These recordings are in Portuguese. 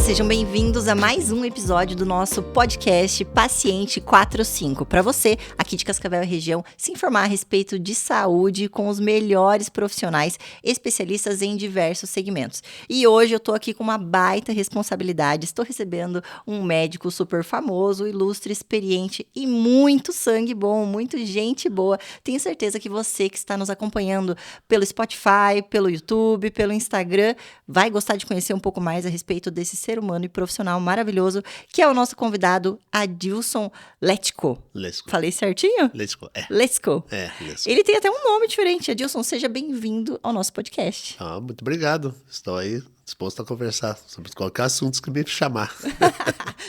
sejam bem-vindos a mais um episódio do nosso podcast Paciente 45. Para você, aqui de Cascavel e região, se informar a respeito de saúde com os melhores profissionais especialistas em diversos segmentos. E hoje eu tô aqui com uma baita responsabilidade. Estou recebendo um médico super famoso, ilustre, experiente e muito sangue bom, muito gente boa. Tenho certeza que você que está nos acompanhando pelo Spotify, pelo YouTube, pelo Instagram, vai gostar de conhecer um pouco mais a respeito desse ser humano e profissional maravilhoso, que é o nosso convidado, Adilson Letko. Falei certinho? Letko. Letko. Letko. Ele tem até um nome diferente. Adilson, seja bem-vindo ao nosso podcast. Muito obrigado. Estou aí disposto a conversar sobre qualquer assunto que me chamar.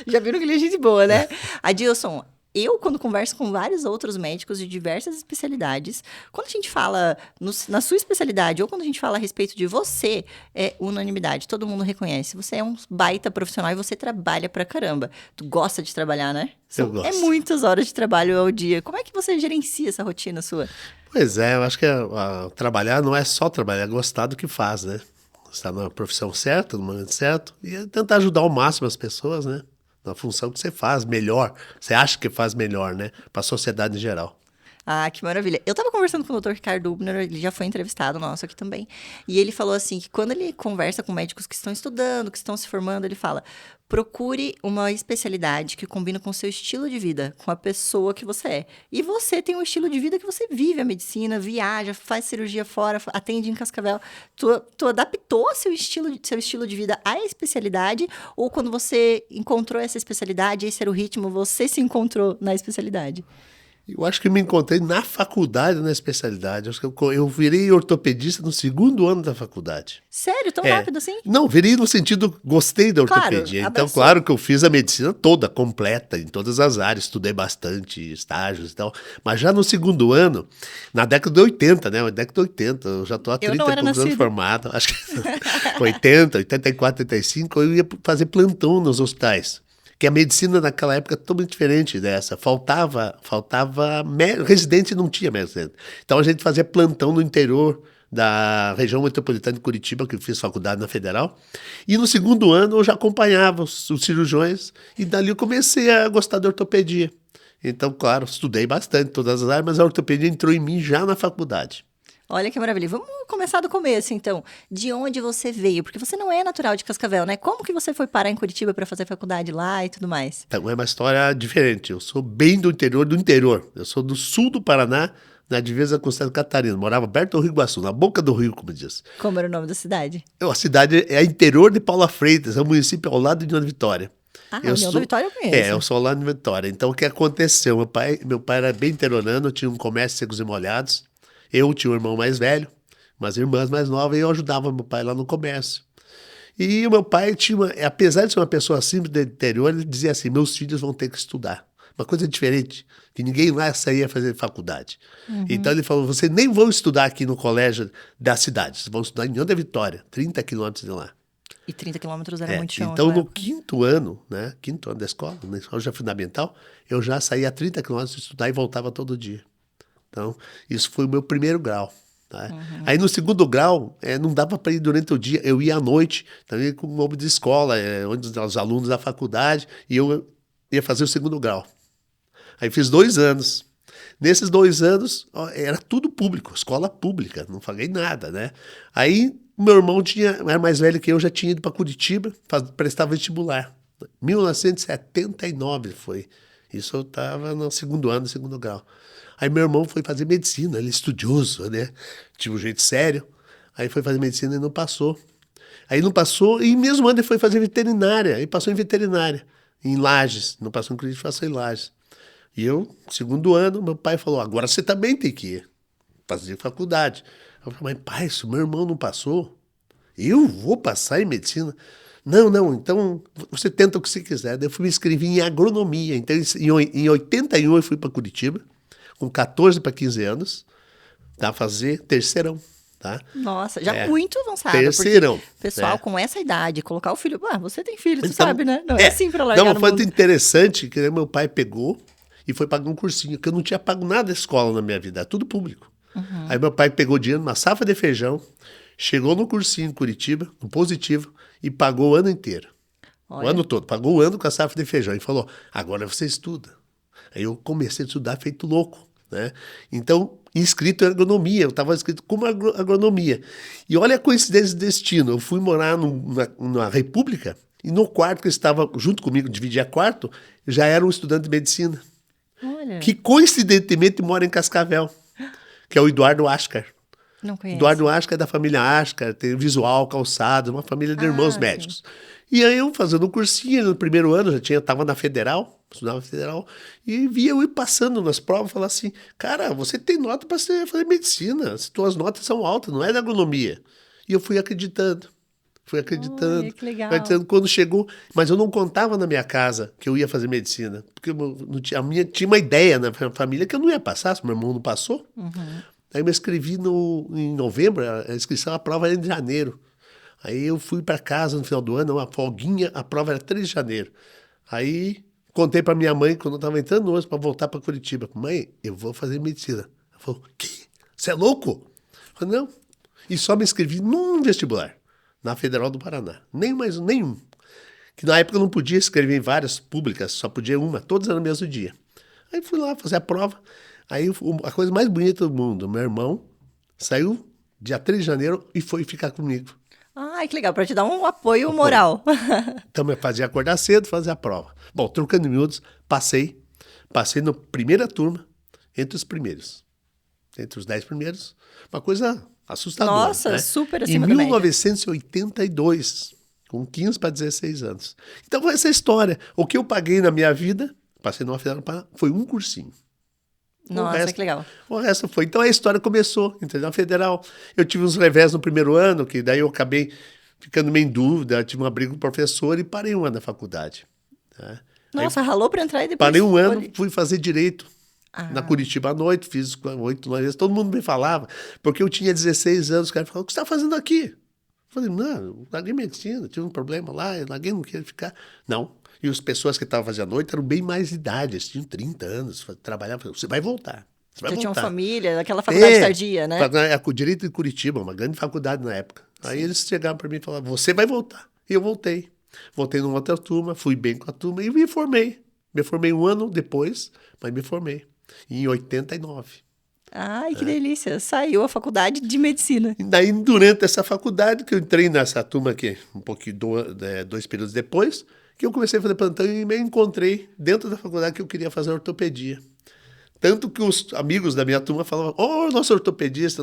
Já viram que ele é gente boa, né? Adilson, eu, quando converso com vários outros médicos de diversas especialidades, quando a gente fala na sua especialidade ou quando a gente fala a respeito de você, é unanimidade. Todo mundo reconhece. Você é um baita profissional e você trabalha pra caramba. Tu gosta de trabalhar, né? Eu gosto. É muitas horas de trabalho ao dia. Como é que você gerencia essa rotina sua? Pois é, eu acho que trabalhar não é só trabalhar, é gostar do que faz, né? Estar na profissão certa, no momento certo, e tentar ajudar ao máximo as pessoas, né? Na função que você faz melhor, você acha que faz melhor, né? Para a sociedade em geral. Ah, que maravilha. Eu estava conversando com o Dr. Ricardo Hubner, ele já foi entrevistado nosso aqui também, e ele falou assim, que quando ele conversa com médicos que estão estudando, que estão se formando, ele fala, procure uma especialidade que combina com o seu estilo de vida, com a pessoa que você é. E você tem um estilo de vida que você vive a medicina, viaja, faz cirurgia fora, atende em Cascavel. Tu adaptou seu estilo de vida à especialidade, ou quando você encontrou essa especialidade, esse era o ritmo, você se encontrou na especialidade? Eu acho que me encontrei na faculdade, na especialidade. Acho que eu virei ortopedista no segundo ano da faculdade. Sério? Tão rápido assim? Não, virei no sentido, gostei da ortopedia. Claro, então, claro que eu fiz a medicina toda, completa, em todas as áreas. Estudei bastante, estágios e tal. Mas já no segundo ano, na década de 80, né? Na década de 80, eu já estou há 30 e poucos anos formado. Acho que 80, 84, 85, eu ia fazer plantão nos hospitais. Que a medicina naquela época é totalmente diferente dessa. Faltava residente, não tinha médico. Então a gente fazia plantão no interior da região metropolitana de Curitiba, que eu fiz faculdade na Federal. E no segundo ano eu já acompanhava os cirurgiões e dali eu comecei a gostar da ortopedia. Então, claro, estudei bastante todas as áreas, mas a ortopedia entrou em mim já na faculdade. Olha que maravilha. Vamos começar do começo, então. De onde você veio? Porque você não é natural de Cascavel, né? Como que você foi parar em Curitiba para fazer faculdade lá e tudo mais? Então, é uma história diferente. Eu sou bem do interior. Eu sou do sul do Paraná, na divisa com Santa Catarina. Morava perto do Rio Iguaçu, na boca do rio, como diz. Como era o nome da cidade? A cidade é interior de Paula Freitas, é um município ao lado de União da Vitória. União da Vitória eu conheço. Eu sou lá de Vitória. Então, o que aconteceu? Meu pai era bem interiorano, tinha um comércio de secos e molhados. Eu tinha um irmão mais velho, umas irmãs mais novas, e eu ajudava meu pai lá no comércio. E o meu pai apesar de ser uma pessoa simples do interior, ele dizia assim, meus filhos vão ter que estudar. Uma coisa diferente, que ninguém lá saía fazer faculdade. Então ele falou, vocês nem vão estudar aqui no colégio da cidade, vocês vão estudar em União da Vitória, 30 quilômetros de lá. E 30 quilômetros era muito chão. Então, no quinto ano da escola, na escola já fundamental, eu já saía a 30 quilômetros estudar e voltava todo dia. Então, isso foi o meu primeiro grau. Tá? Aí, no segundo grau, não dava para ir durante o dia. Eu ia à noite, também com o nome de escola, onde os alunos da faculdade, e eu ia fazer o segundo grau. Aí, fiz 2 anos. Nesses 2 anos, era tudo público, escola pública, não paguei nada, né? Aí, meu irmão era mais velho que eu, já tinha ido para Curitiba, prestar vestibular. 1979 foi. Isso eu estava no segundo ano, segundo grau. Aí meu irmão foi fazer medicina, ele é estudioso, né? Tinha um jeito sério. Aí foi fazer medicina e não passou. Aí não passou, e mesmo ano ele foi fazer veterinária. Aí passou em veterinária, em Lages. Não passou em Curitiba, passou em Lages. E eu, segundo ano, meu pai falou, agora você também tem que ir fazer faculdade. Eu falei, mas pai, se o meu irmão não passou, eu vou passar em medicina? Não, então você tenta o que você quiser. Daí eu fui me inscrever em agronomia. Então em 81 eu fui para Curitiba, com 14 para 15 anos, tá, fazer terceirão. Tá? Nossa, já muito avançado. Terceirão. Pessoal com essa idade, colocar o filho... você tem filho, você sabe, né? Não é assim para largar no mundo. Foi interessante que meu pai pegou e foi pagar um cursinho, que eu não tinha pago nada da escola na minha vida, é tudo público. Aí meu pai pegou dinheiro numa safra de feijão, chegou no cursinho em Curitiba, no Positivo, e pagou o ano inteiro. O ano todo. Pagou o ano com a safra de feijão. E falou, agora você estuda. Aí eu comecei a estudar feito louco, né? Então, inscrito em agronomia. Eu estava inscrito como agronomia. E olha a coincidência do destino. Eu fui morar numa república e no quarto que estava junto comigo, dividia quarto, já era um estudante de medicina. Olha. Que coincidentemente mora em Cascavel, que é o Eduardo Ascar. Não conheço. Eduardo Ascar é da família Ascar, tem visual, calçado, uma família de irmãos médicos. E aí eu fazendo um cursinho, no primeiro ano já estava na Federal, estudava na Federal, e via eu ir passando nas provas e falar assim, cara, você tem nota para fazer medicina, as tuas notas são altas, não é da agronomia. E eu fui acreditando. Olha, que legal. Quando chegou, mas eu não contava na minha casa que eu ia fazer medicina, porque tinha uma ideia na família que eu não ia passar, se meu irmão não passou. Uhum. Aí eu me inscrevi em novembro, a inscrição, a prova era em janeiro. Aí eu fui para casa no final do ano, uma folguinha, a prova era 3 de janeiro. Aí contei para minha mãe, quando eu estava entrando no ônibus para voltar para Curitiba, mãe, eu vou fazer medicina. Ela falou, que? Você é louco? Eu falei, não. E só me inscrevi num vestibular, na Federal do Paraná. Nenhum. Que na época eu não podia escrever em várias públicas, só podia uma, todas eram no mesmo dia. Aí fui lá fazer a prova. Aí a coisa mais bonita do mundo, meu irmão saiu dia 3 de janeiro e foi ficar comigo. Ai, que legal, para te dar um apoio moral. Então eu fazia acordar cedo, fazer a prova. Bom, trocando em miúdos, passei na primeira turma, entre os primeiros. Entre os 10 primeiros, uma coisa assustadora. Nossa, né? super acima da média. Em 1982, com 15 para 16 anos. Então foi essa história. O que eu paguei na minha vida, passei numa Federal do Paraná, foi um cursinho. Nossa, que legal. O resto foi. Então a história começou, entendeu? Na Federal, eu tive uns revés no primeiro ano, que daí eu acabei ficando meio em dúvida, tive uma briga com o professor e parei um ano na faculdade. Né? Nossa, ralou para entrar e depois... Parei um ano, fui fazer Direito na Curitiba à noite, fiz 8, 9 vezes, todo mundo me falava, porque eu tinha 16 anos, o cara falava, o que você está fazendo aqui? Eu falei, não, eu larguei medicina, tive um problema lá, eu larguei, não queria ficar. Não. E as pessoas que estavam fazendo à noite eram bem mais de idade, eles tinham 30 anos, trabalhavam, você vai voltar. Você tinha uma família, aquela faculdade tardia, né? O Direito de Curitiba, uma grande faculdade na época. Sim. Aí eles chegaram para mim e falaram, você vai voltar. E eu voltei. Voltei numa outra turma, fui bem com a turma e me formei. Me formei um ano depois, mas me formei. Em 89. Ai, que delícia. Saiu a faculdade de medicina. E daí, durante essa faculdade, que eu entrei nessa turma aqui, um pouquinho, 2 períodos depois, que eu comecei a fazer plantão e me encontrei dentro da faculdade que eu queria fazer ortopedia. Tanto que os amigos da minha turma falavam, nosso ortopedista,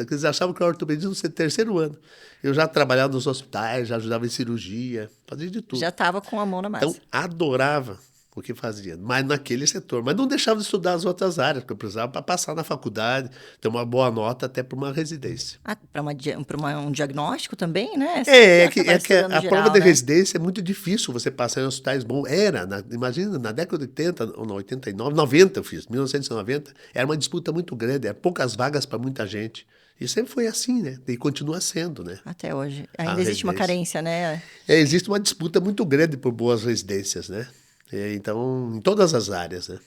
que eles achavam que eu era ortopedista no 3º ano. Eu já trabalhava nos hospitais, já ajudava em cirurgia, fazia de tudo. Já estava com a mão na massa. Então, adorava o que fazia, mas naquele setor. Mas não deixava de estudar as outras áreas, porque eu precisava para passar na faculdade, ter uma boa nota até para uma residência. Para um diagnóstico também, né? Que a prova de residência é muito difícil você passar em hospitais bons. Imagina, na década de 80, ou 89, 90 eu fiz, 1990, era uma disputa muito grande, eram poucas vagas para muita gente. E sempre foi assim, né? E continua sendo, né? Até hoje. Ainda existe uma carência, né? Existe uma disputa muito grande por boas residências, né? Então, em todas as áreas, né?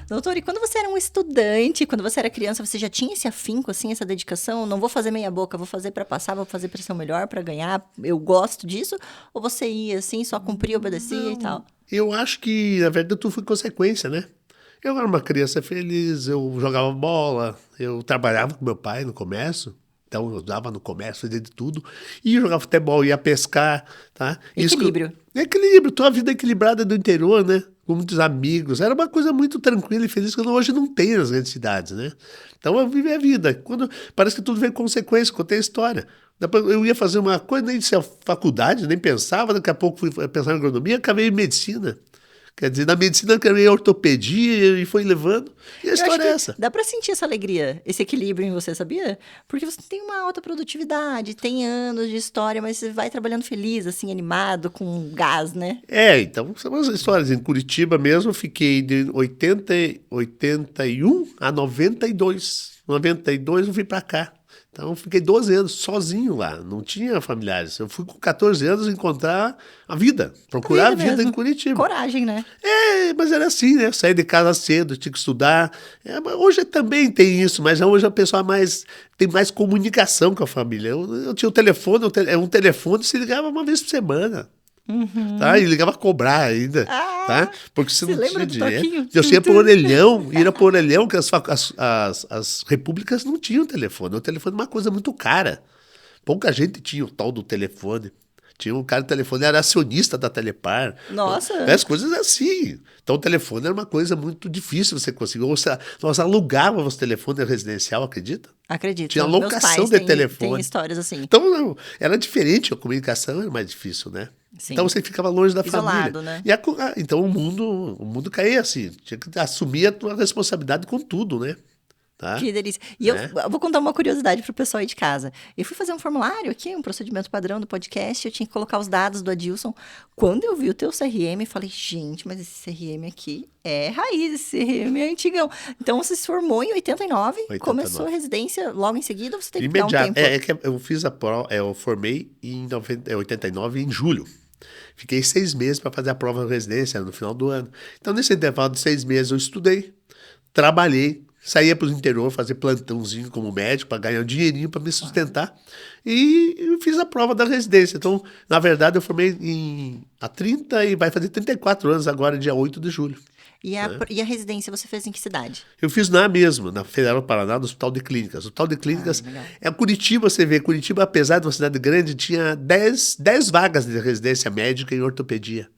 Doutor, e quando você era um estudante, quando você era criança, você já tinha esse afinco, assim, essa dedicação? Não vou fazer meia boca, vou fazer para passar, vou fazer para ser o melhor, para ganhar, eu gosto disso? Ou você ia, assim, só cumpria, obedecia e tal? Eu acho que, na verdade, tudo foi consequência, né? Eu era uma criança feliz, eu jogava bola, eu trabalhava com meu pai no comércio. Então, eu dava no comércio, fazia de tudo. Ia jogar futebol, ia pescar, tá? Equilíbrio. Equilíbrio. Tua vida equilibrada do interior, né? Com muitos amigos. Era uma coisa muito tranquila e feliz que hoje não tem nas grandes cidades, né? Então, eu vivi a vida. Parece que tudo veio consequência, contei a história. Eu ia fazer uma coisa, nem ser faculdade, nem pensava. Daqui a pouco fui pensar em agronomia, acabei em medicina. Quer dizer, na medicina eu queria ortopedia e foi levando. E a história é essa. Dá para sentir essa alegria, esse equilíbrio em você, sabia? Porque você tem uma alta produtividade, tem anos de história, mas você vai trabalhando feliz, assim, animado, com gás, né? Então, são umas histórias. Em Curitiba mesmo, eu fiquei de 81 a 92. 92 eu vim para cá. Então, eu fiquei 12 anos sozinho lá, não tinha familiares. Eu fui com 14 anos encontrar a vida, procurar a vida em Curitiba. Coragem, né? Mas era assim, né? Eu saí de casa cedo, tinha que estudar. Hoje também tem isso, mas hoje a pessoa tem mais comunicação com a família. Eu tinha o telefone, um telefone se ligava uma vez por semana. Tá? E ligava a cobrar ainda, tá? Porque você não tinha dinheiro. Eu ia pro orelhão, que as repúblicas não tinham telefone. O telefone é uma coisa muito cara. Pouca gente tinha o tal do telefone. Tinha um cara de telefone, era acionista da Telepar. Nossa! As coisas assim. Então o telefone era uma coisa muito difícil você conseguir. Nós alugávamos telefone residencial, acredita? Acredito. Tinha locação de telefone. Tem histórias assim. Então era diferente, a comunicação era mais difícil, né? Sim. Então você ficava longe da Isolado, família. Né? Então o mundo caía assim. Tinha que assumir a tua responsabilidade com tudo, né? Tá? Que delícia. E eu vou contar uma curiosidade pro pessoal aí de casa. Eu fui fazer um formulário aqui, um procedimento padrão do podcast, eu tinha que colocar os dados do Adilson. Quando eu vi o teu CRM, eu falei, gente, mas esse CRM aqui é raiz, esse CRM é antigão. Então, você se formou em 89, começou a residência logo em seguida, ou você teve que dar um tempo? É que eu fiz a prova, eu formei em 89, em julho. Fiquei 6 meses para fazer a prova de residência no final do ano. Então, nesse intervalo de 6 meses, eu estudei, trabalhei, saía para o interior fazer plantãozinho como médico para ganhar um dinheirinho para me sustentar. E eu fiz a prova da residência. Então, na verdade, eu formei há 30 e vai fazer 34 anos agora, dia 8 de julho. E a residência você fez em que cidade? Eu fiz na Federal do Paraná, no Hospital de Clínicas. O Hospital de Clínicas é Curitiba, você vê. Curitiba, apesar de uma cidade grande, tinha 10 vagas de residência médica em ortopedia.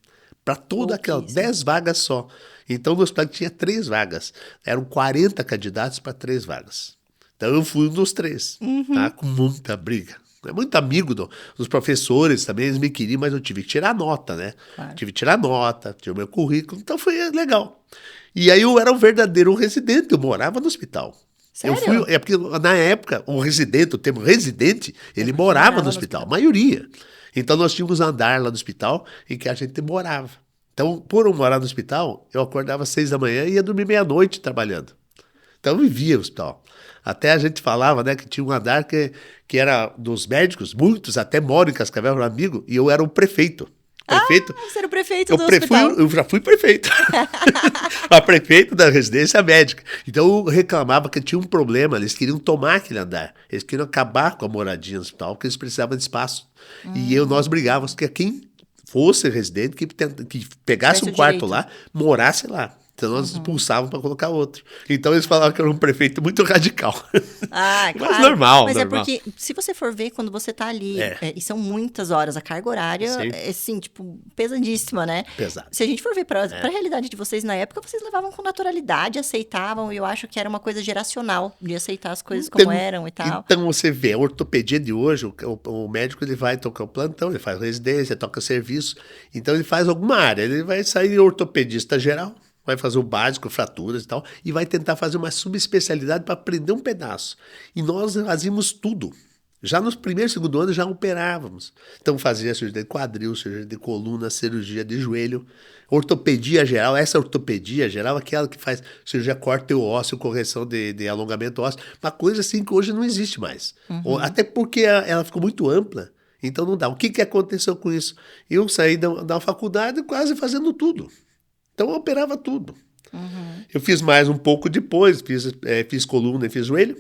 Para toda aquela, 10 vagas só. Então, no hospital tinha 3 vagas. Eram 40 candidatos para 3 vagas. Então, eu fui um dos 3, tá? Com muita briga. Muito amigo dos professores também, eles me queriam, mas eu tive que tirar nota, né? Claro. Tive que tirar nota, tinha o meu currículo, então foi legal. E aí eu era um verdadeiro residente, eu morava no hospital. Sério? Porque na época, o termo residente, ele morava no hospital, a maioria. Então, nós tínhamos um andar lá no hospital em que a gente morava. Então, por eu morar no hospital, eu acordava às 6 da manhã e ia dormir meia-noite trabalhando. Então, eu vivia no hospital. Até a gente falava, né, que tinha um andar que era dos médicos, muitos até moram em Cascavel, um amigo, e eu era o prefeito. Você era o prefeito do hospital. Eu já fui prefeito. A prefeito da residência médica. Então, eu reclamava que tinha um problema, eles queriam tomar aquele andar. Eles queriam acabar com a moradia no hospital, porque eles precisavam de espaço. E nós brigávamos que quem fosse residente, que pegasse um quarto lá, morasse lá. Então nós expulsávamos para colocar outro. Então eles falavam que eu era um prefeito muito radical. Mas claro. Normal. Mas normal. É porque, se você for ver, quando você tá ali, e são muitas horas, a carga horária é assim, tipo, pesadíssima, né? Pesado. Se a gente for ver para a realidade de vocês na época, vocês levavam com naturalidade, aceitavam, e eu acho que era uma coisa geracional, de aceitar as coisas como eram e tal. Então você vê, a ortopedia de hoje, o médico ele vai tocar o plantão, ele faz residência, toca serviço, então ele faz alguma área, ele vai sair ortopedista geral, vai fazer o básico, fraturas e tal, e vai tentar fazer uma subespecialidade para aprender um pedaço. E nós fazíamos tudo. Já nos primeiros e segundo ano já operávamos. Então fazia cirurgia de quadril, cirurgia de coluna, cirurgia de joelho, ortopedia geral. Essa ortopedia geral é aquela que faz cirurgia corte-ósseo, correção de alongamento ósseo. Uma coisa assim que hoje não existe mais. Até porque ela ficou muito ampla. Então não dá. O que aconteceu com isso? Eu saí da faculdade quase fazendo tudo. Então eu operava tudo. Eu fiz mais um pouco depois, fiz coluna e fiz joelho,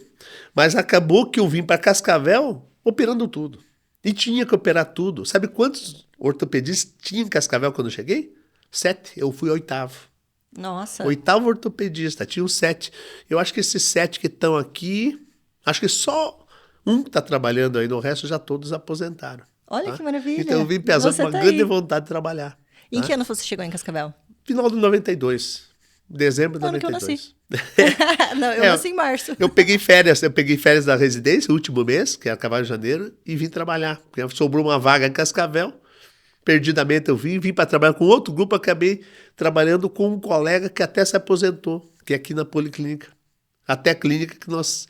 mas acabou que eu vim para Cascavel operando tudo. E tinha que operar tudo. Sabe quantos ortopedistas tinha em Cascavel quando eu cheguei? 7. Eu fui 8º. Nossa. 8º ortopedista, tinha 7. Eu acho que esses 7 que estão aqui, acho que só um está trabalhando aí, no resto já todos aposentaram. Olha que maravilha. Então eu vim pesando com uma grande vontade de trabalhar. E em que ano você chegou em Cascavel? Final de 92. Dezembro de 92. Que eu nasci. Não, eu nasci em março. Eu peguei férias da residência, o último mês, que era acabar em janeiro, e vim trabalhar. Porque sobrou uma vaga em Cascavel, perdidamente eu vim para trabalhar com outro grupo, acabei trabalhando com um colega que até se aposentou, que é aqui na Policlínica. Até a clínica que nós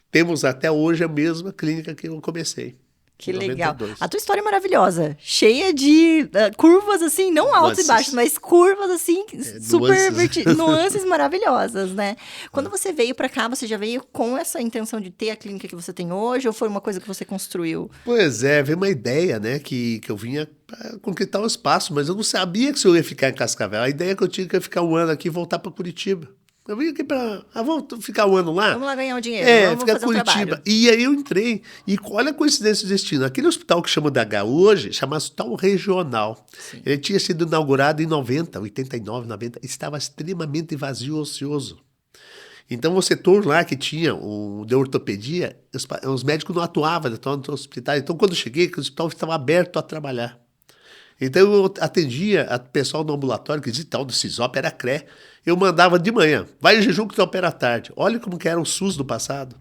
temos até hoje, é a mesma clínica que eu comecei. Que legal. A tua história é maravilhosa, cheia de curvas, assim, não altas e baixas, mas curvas, assim, super nuances maravilhosas, né? Quando você veio pra cá, você já veio com essa intenção de ter a clínica que você tem hoje, ou foi uma coisa que você construiu? Pois é, veio uma ideia, né, que eu vinha pra conquistar o espaço, mas eu não sabia que eu ia ficar em Cascavel. A ideia que eu tinha que ia ficar um ano aqui e voltar para Curitiba. Eu vim aqui vamos ficar um ano lá? Vamos lá ganhar um dinheiro, vamos ficar fazer Curitiba. Um trabalho. E aí eu entrei, e olha a coincidência do destino. Aquele hospital que chama DH hoje, chama Hospital Regional. Sim. Ele tinha sido inaugurado em 89, 90, estava extremamente vazio, ocioso. Então, o setor lá que tinha de ortopedia, os médicos não atuavam, estavam no hospital. Então, quando eu cheguei, o hospital estava aberto a trabalhar. Então, eu atendia o pessoal no ambulatório, que dizia tal do CISOP, era CRE. Eu mandava de manhã, vai em jejum que tu opera à tarde. Olha como que era o SUS do passado.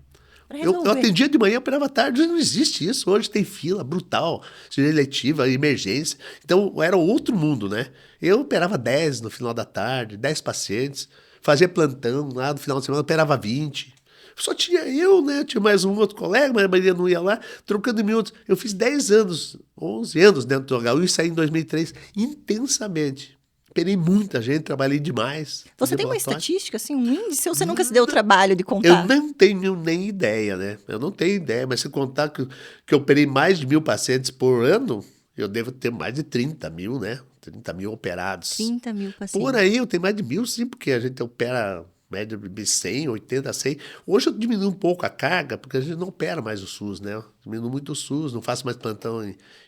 Eu atendia de manhã, operava à tarde. Não existe isso. Hoje tem fila brutal, cirurgia eletiva, emergência. Então, era outro mundo, né? Eu operava 10 no final da tarde, 10 pacientes. Fazia plantão lá no final de semana, operava 20. Só tinha eu, né? Tinha mais um outro colega, mas a maioria não ia lá, trocando minutos. Eu fiz 10 anos, 11 anos dentro do HU e saí em 2003, intensamente. Operei muita gente, trabalhei demais. Você tem uma estatística, assim, um índice, ou você nunca se deu o trabalho de contar? Eu não tenho nem ideia, né? Eu não tenho ideia, mas se contar que eu operei mais de 1.000 pacientes por ano, eu devo ter mais de 30 mil, né? 30 mil operados. 30 mil pacientes. Por aí eu tenho mais de 1.000, sim, porque a gente opera média de 100, 80, 100. Hoje eu diminuo um pouco a carga, porque a gente não opera mais o SUS, né? Eu diminuo muito o SUS, não faço mais plantão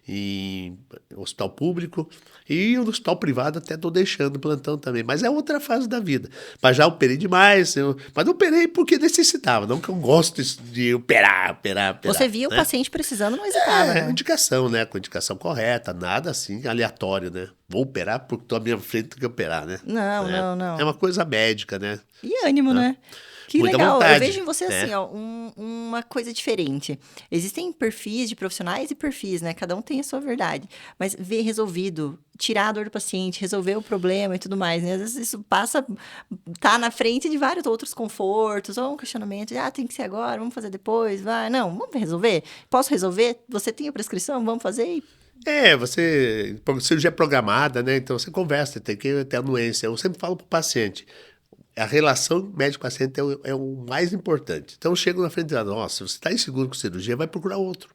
em hospital público. E no hospital privado até estou deixando plantão também. Mas é outra fase da vida. Mas já operei demais. Mas não operei porque necessitava, não que eu gosto de operar. Você via, né? O paciente precisando, não hesitava, né? Indicação, né? Com indicação correta, nada assim aleatório, né? Vou operar porque estou à minha frente, tem que operar, né? Não. É uma coisa médica, né? E ânimo, né? Que muita legal. Vontade, eu vejo em você assim, ó, uma coisa diferente. Existem perfis de profissionais e perfis, né? Cada um tem a sua verdade. Mas ver resolvido, tirar a dor do paciente, resolver o problema e tudo mais, né? Às vezes isso tá na frente de vários outros confortos, ou um questionamento, tem que ser agora, vamos fazer depois, vai. Não, vamos resolver? Posso resolver? Você tem a prescrição? Vamos fazer e... cirurgia programada, né? Então você conversa, tem que ter anuência. Eu sempre falo para o paciente, a relação médico-paciente é o mais importante. Então eu chego na frente e falo, se você está inseguro com cirurgia, vai procurar outro.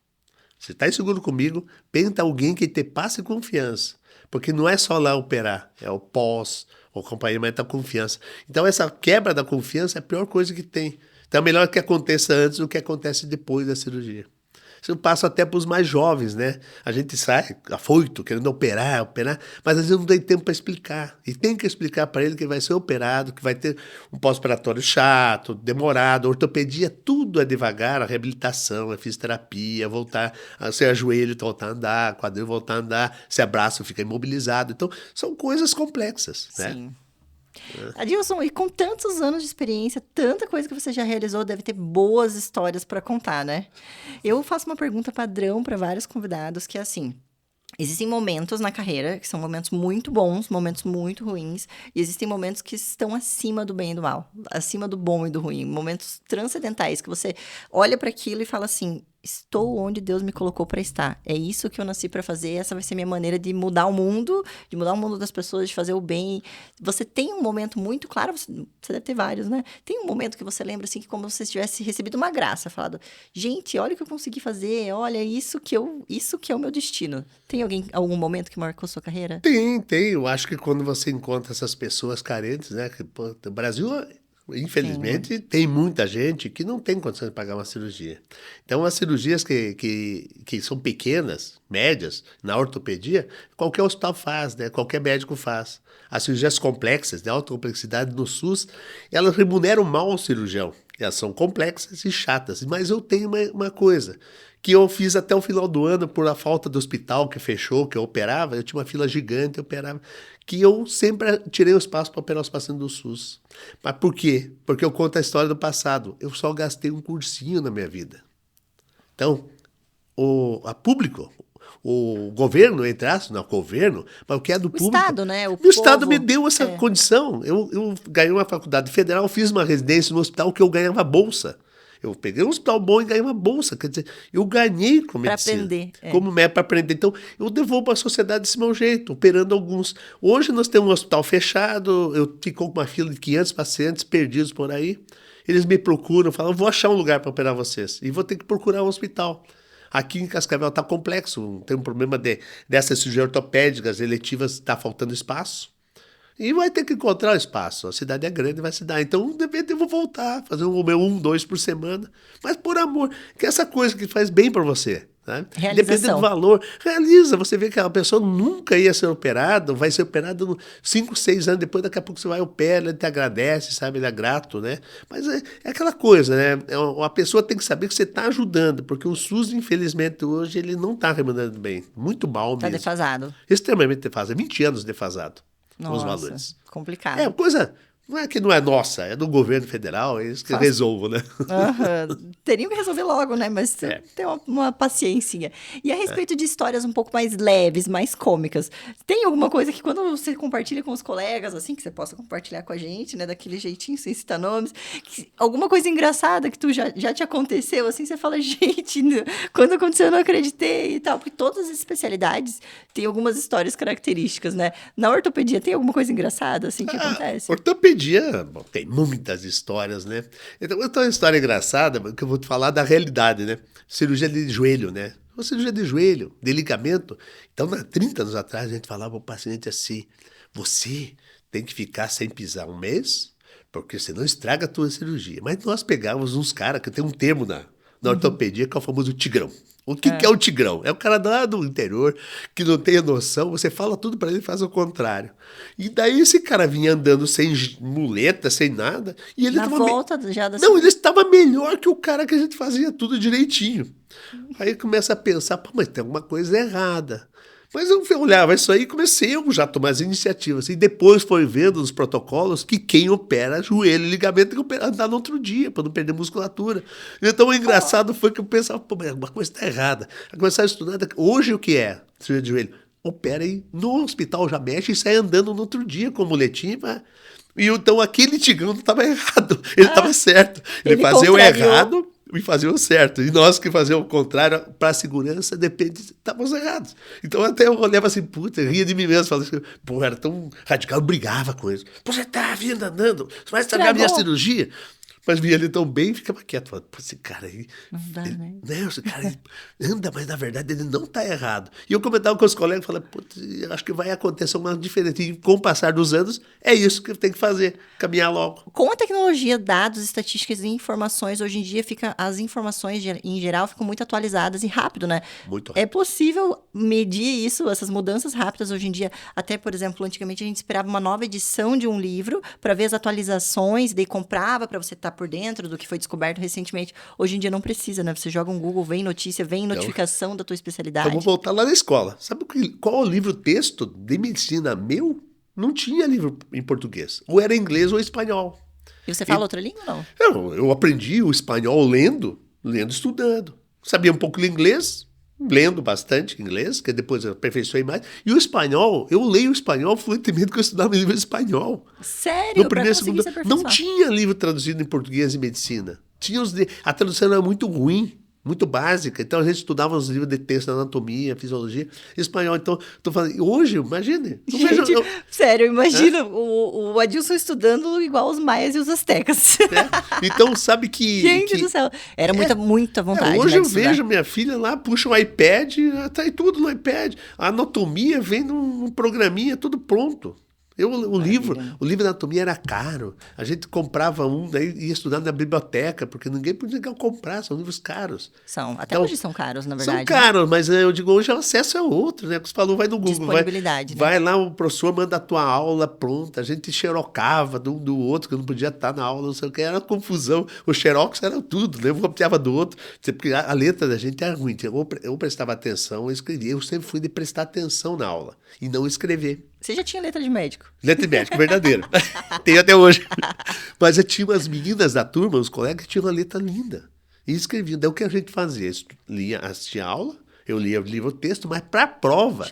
Se está inseguro comigo, tenta alguém que te passe confiança. Porque não é só lá operar, é o pós, o acompanhamento da confiança. Então essa quebra da confiança é a pior coisa que tem. Então é melhor que aconteça antes do que acontece depois da cirurgia. Isso passa até para os mais jovens, né? A gente sai afoito, querendo operar, mas às vezes não tem tempo para explicar. E tem que explicar para ele que vai ser operado, que vai ter um pós-operatório chato, demorado, ortopedia, tudo é devagar, a reabilitação, a fisioterapia, voltar, se ajoelho, voltar a andar, quadril voltar a andar, se abraça, fica imobilizado. Então, são coisas complexas, né? Sim. Adilson, e com tantos anos de experiência, tanta coisa que você já realizou, deve ter boas histórias para contar, né? Eu faço uma pergunta padrão para vários convidados, que é assim: existem momentos na carreira que são momentos muito bons, momentos muito ruins, e existem momentos que estão acima do bem e do mal, acima do bom e do ruim, momentos transcendentais, que você olha para aquilo e fala assim: estou onde Deus me colocou para estar. É isso que eu nasci para fazer, essa vai ser minha maneira de mudar o mundo das pessoas, de fazer o bem. Você tem um momento muito claro, você deve ter vários, né? Tem um momento que você lembra, assim, que como se você tivesse recebido uma graça, falado, gente, olha o que eu consegui fazer, olha, isso que é o meu destino. Tem algum momento que marcou sua carreira? Tem. Eu acho que quando você encontra essas pessoas carentes, né? Que, o Brasil... Infelizmente, tem muita gente que não tem condição de pagar uma cirurgia. Então, as cirurgias que são pequenas, médias, na ortopedia, qualquer hospital faz, né? Qualquer médico faz. As cirurgias complexas, de alta complexidade no SUS, elas remuneram mal o cirurgião. Elas são complexas e chatas. Mas eu tenho uma coisa, que eu fiz até o final do ano por a falta do hospital que fechou, que eu operava, eu tinha uma fila gigante, eu operava, que eu sempre tirei o espaço para operar os pacientes do SUS. Mas por quê? Porque eu conto a história do passado. Eu só gastei um cursinho na minha vida. Então, o governo, entre aspas, não, governo, mas o que é do público... Estado, né? O Estado me deu essa condição. Eu ganhei uma faculdade federal, fiz uma residência no hospital que eu ganhava bolsa. Eu peguei um hospital bom e ganhei uma bolsa. Quer dizer, eu ganhei com medicina. Para aprender. Como médico para aprender. Então, eu devolvo para a sociedade desse meu jeito, operando alguns. Hoje nós temos um hospital fechado, eu fico com uma fila de 500 pacientes perdidos por aí. Eles me procuram, falam, vou achar um lugar para operar vocês. E vou ter que procurar um hospital. Aqui em Cascavel está complexo, tem um problema dessas cirurgias ortopédicas eletivas, está faltando espaço. E vai ter que encontrar o espaço. A cidade é grande, vai se dar. Então, de repente, eu vou voltar, fazer o meu 2 por semana. Mas por amor, que é essa coisa que faz bem para você. Né? Dependendo do valor, realiza. Você vê que a pessoa nunca ia ser operada, vai ser operada 5, 6 anos depois, daqui a pouco você vai opera, ele te agradece, sabe? Ele é grato, né? Mas é aquela coisa, né? A pessoa tem que saber que você está ajudando, porque o SUS, infelizmente, hoje, ele não está remunerando bem. Muito mal mesmo. Está defasado. Extremamente defasado. 20 anos defasado. Nossa, os valores. Complicado. É coisa... Não é que não é nossa, é do governo federal, é isso que resolvo, né? Teriam que resolver logo, né? Mas tem uma paciência. E a respeito de histórias um pouco mais leves, mais cômicas, tem alguma coisa que quando você compartilha com os colegas, assim, que você possa compartilhar com a gente, né? Daquele jeitinho, sem citar nomes, alguma coisa engraçada que já te aconteceu, assim, você fala, gente, quando aconteceu eu não acreditei e tal. Porque todas as especialidades têm algumas histórias características, né? Na ortopedia tem alguma coisa engraçada, assim, que acontece? Ortopedia, bom, tem muitas histórias, né? Então, eu tenho uma história engraçada, que eu vou te falar da realidade, né? Cirurgia de joelho, né? Uma cirurgia de joelho, de ligamento. Então, 30 anos atrás, a gente falava ao paciente assim, você tem que ficar sem pisar 1 mês, porque senão estraga a tua cirurgia. Mas nós pegávamos uns caras, que tem um termo na ortopedia, que é o famoso tigrão. O que é o tigrão? É o cara lá do interior que não tem noção, você fala tudo para ele e faz o contrário. E daí esse cara vinha andando sem muleta, sem nada, e ele na volta já da Não, ele estava melhor que o cara que a gente fazia tudo direitinho. Aí começa a pensar, pô, mas tem alguma coisa errada. Mas eu olhava isso aí e comecei a já tomar as iniciativas. E depois foi vendo nos protocolos que quem opera joelho e ligamento tem que andar no outro dia, para não perder musculatura. Então o engraçado foi que eu pensava, pô, mas alguma coisa está errada. Eu comecei a estudar. Hoje o que é cirurgia de joelho? Opera aí no hospital, já mexe e sai andando no outro dia com muletinha. E então aquele tigrão não estava errado, ele estava certo. Ele fazia o errado e fazia o certo. E nós que fazíamos o contrário, para a segurança, depende, estávamos errados. Então até eu olhava assim, puta, eu ria de mim mesmo, falava assim, pô, era tão radical, eu brigava com eles. Pô, você tá vindo andando, você vai estragar a minha cirurgia. Mas via ele tão bem e ficava quieto. Falava, pô, esse cara aí... Não dá, né? Esse cara anda, mas na verdade ele não está errado. E eu comentava com os colegas, falava, pô, acho que vai acontecer uma diferença. E com o passar dos anos, é isso que tem que fazer, caminhar logo. Com a tecnologia, dados, estatísticas e informações, hoje em dia as informações em geral ficam muito atualizadas e rápido, né? Muito rápido. É possível medir isso, essas mudanças rápidas hoje em dia. Até, por exemplo, antigamente a gente esperava uma nova edição de um livro para ver as atualizações, daí comprava para você estar por dentro do que foi descoberto recentemente. Hoje em dia não precisa, né? Você joga um Google, vem notícia, vem notificação da tua especialidade. Então vou voltar lá na escola. Sabe qual é o livro texto de medicina meu? Não tinha livro em português. Ou era inglês ou espanhol. E você fala outra língua ou não? Eu aprendi o espanhol lendo, estudando. Sabia um pouco de inglês, lendo bastante inglês, que depois eu aperfeiçoei mais. E o espanhol, eu leio o espanhol fluentemente porque eu estudava livro em espanhol. Sério? No primeiro, segundo, não tinha livro traduzido em português e medicina. A tradução era muito ruim, muito básica. Então a gente estudava os livros de texto, anatomia, fisiologia, espanhol. Então, tô falando, hoje, imagine. Gente, sério, imagina o Adilson estudando igual os maias e os astecas. Então, sabe que... Gente do céu, era muita vontade. Hoje eu vejo minha filha lá, puxa um iPad, tá aí tudo no iPad. A anatomia vem num programinha, tudo pronto. O livro de anatomia era caro. A gente comprava daí ia estudar na biblioteca, porque ninguém podia comprar, são livros caros. Até hoje são caros, na verdade. São caros, mas eu digo, hoje o acesso é outro, né? Você falou, vai no Google. Disponibilidade, vai lá, o professor manda a tua aula pronta, a gente xerocava de um do outro, que não podia estar na aula, não sei o que, era uma confusão. O xerox era tudo, né? Eu copiava do outro, porque a letra da gente era ruim. Eu prestava atenção, eu escrevia. Eu sempre fui de prestar atenção na aula e não escrever. Você já tinha letra de médico? Letra de médico, verdadeira. Tem até hoje. Mas eu tinha umas meninas da turma, os colegas, que tinham uma letra linda. E escreviam. Daí o que a gente fazia? Assistia a aula, eu lia o livro, o texto, mas para a prova,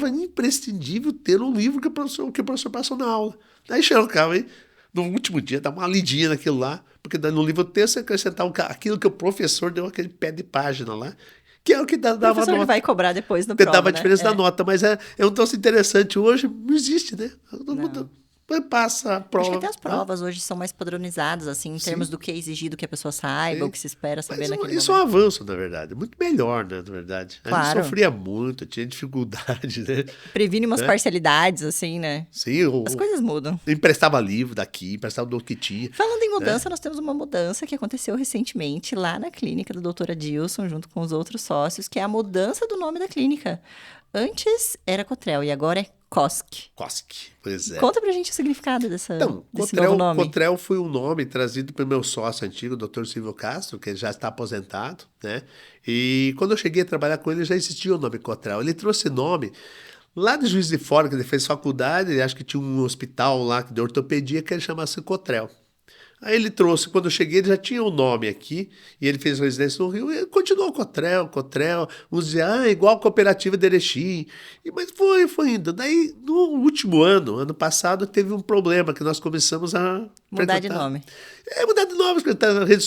é imprescindível ter um livro que o professor passou na aula. Daí xerocava, hein? No último dia, dava uma lidinha naquilo lá, porque no livro o texto você acrescentava aquilo que o professor deu aquele pé de página lá, que é o que dava nota. O professor vai cobrar depois no prova, dava a diferença da nota, mas é um troço interessante. Hoje não existe, né? passa a prova. Acho que até as provas hoje são mais padronizadas, assim, em termos do que é exigido que a pessoa saiba, o que se espera saber naquele momento. Isso é um avanço, na verdade. Muito melhor, né, na verdade. Claro. A gente sofria muito, tinha dificuldade, né? Previne umas parcialidades, assim, né? Sim. As coisas mudam. Emprestava livro daqui, emprestava do que tinha. Falando em mudança, nós temos uma mudança que aconteceu recentemente lá na clínica da doutora Dilson, junto com os outros sócios, que é a mudança do nome da clínica. Antes era Cottrell e agora é Kosk. Kosk, pois é. Conta pra gente o significado desse novo nome. Cottrell foi um nome trazido pelo meu sócio antigo, o Dr. Silvio Castro, que já está aposentado, né? E quando eu cheguei a trabalhar com ele, já existia o nome Cottrell. Ele trouxe nome lá de Juiz de Fora, que ele fez faculdade, acho que tinha um hospital lá de ortopedia que ele chamasse Cottrell. Aí ele trouxe, quando eu cheguei, ele já tinha um nome aqui, e ele fez residência no Rio, e continuou Cottrell, uns diziam, igual a cooperativa de Erechim, mas foi indo. Daí, no último ano passado, teve um problema, que nós começamos a mudar de nome. Mudar de nome, para redes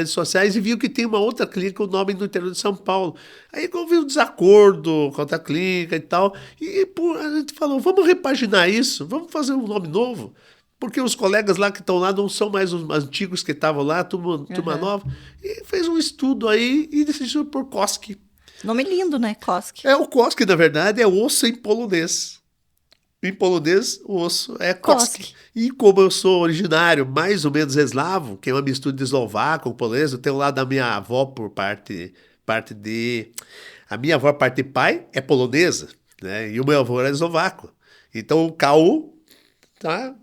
sociais, e viu que tem uma outra clínica, o nome no interior de São Paulo. Aí houve um desacordo com a clínica e tal, e a gente falou, vamos repaginar isso, vamos fazer um nome novo. Porque os colegas lá que estão lá não são mais os antigos que estavam lá, turma nova. E fez um estudo aí e decidiu por Kosk. Nome lindo, né? Kosk. O Kosk, na verdade, é osso em polonês. Em polonês, o osso é Kosk. E como eu sou originário, mais ou menos eslavo, que é uma mistura de eslovaco com polonês, eu tenho lá da minha avó por parte de... A minha avó, parte de pai, é polonesa, né? E o meu avô era eslovaco. Então, o K.U. tá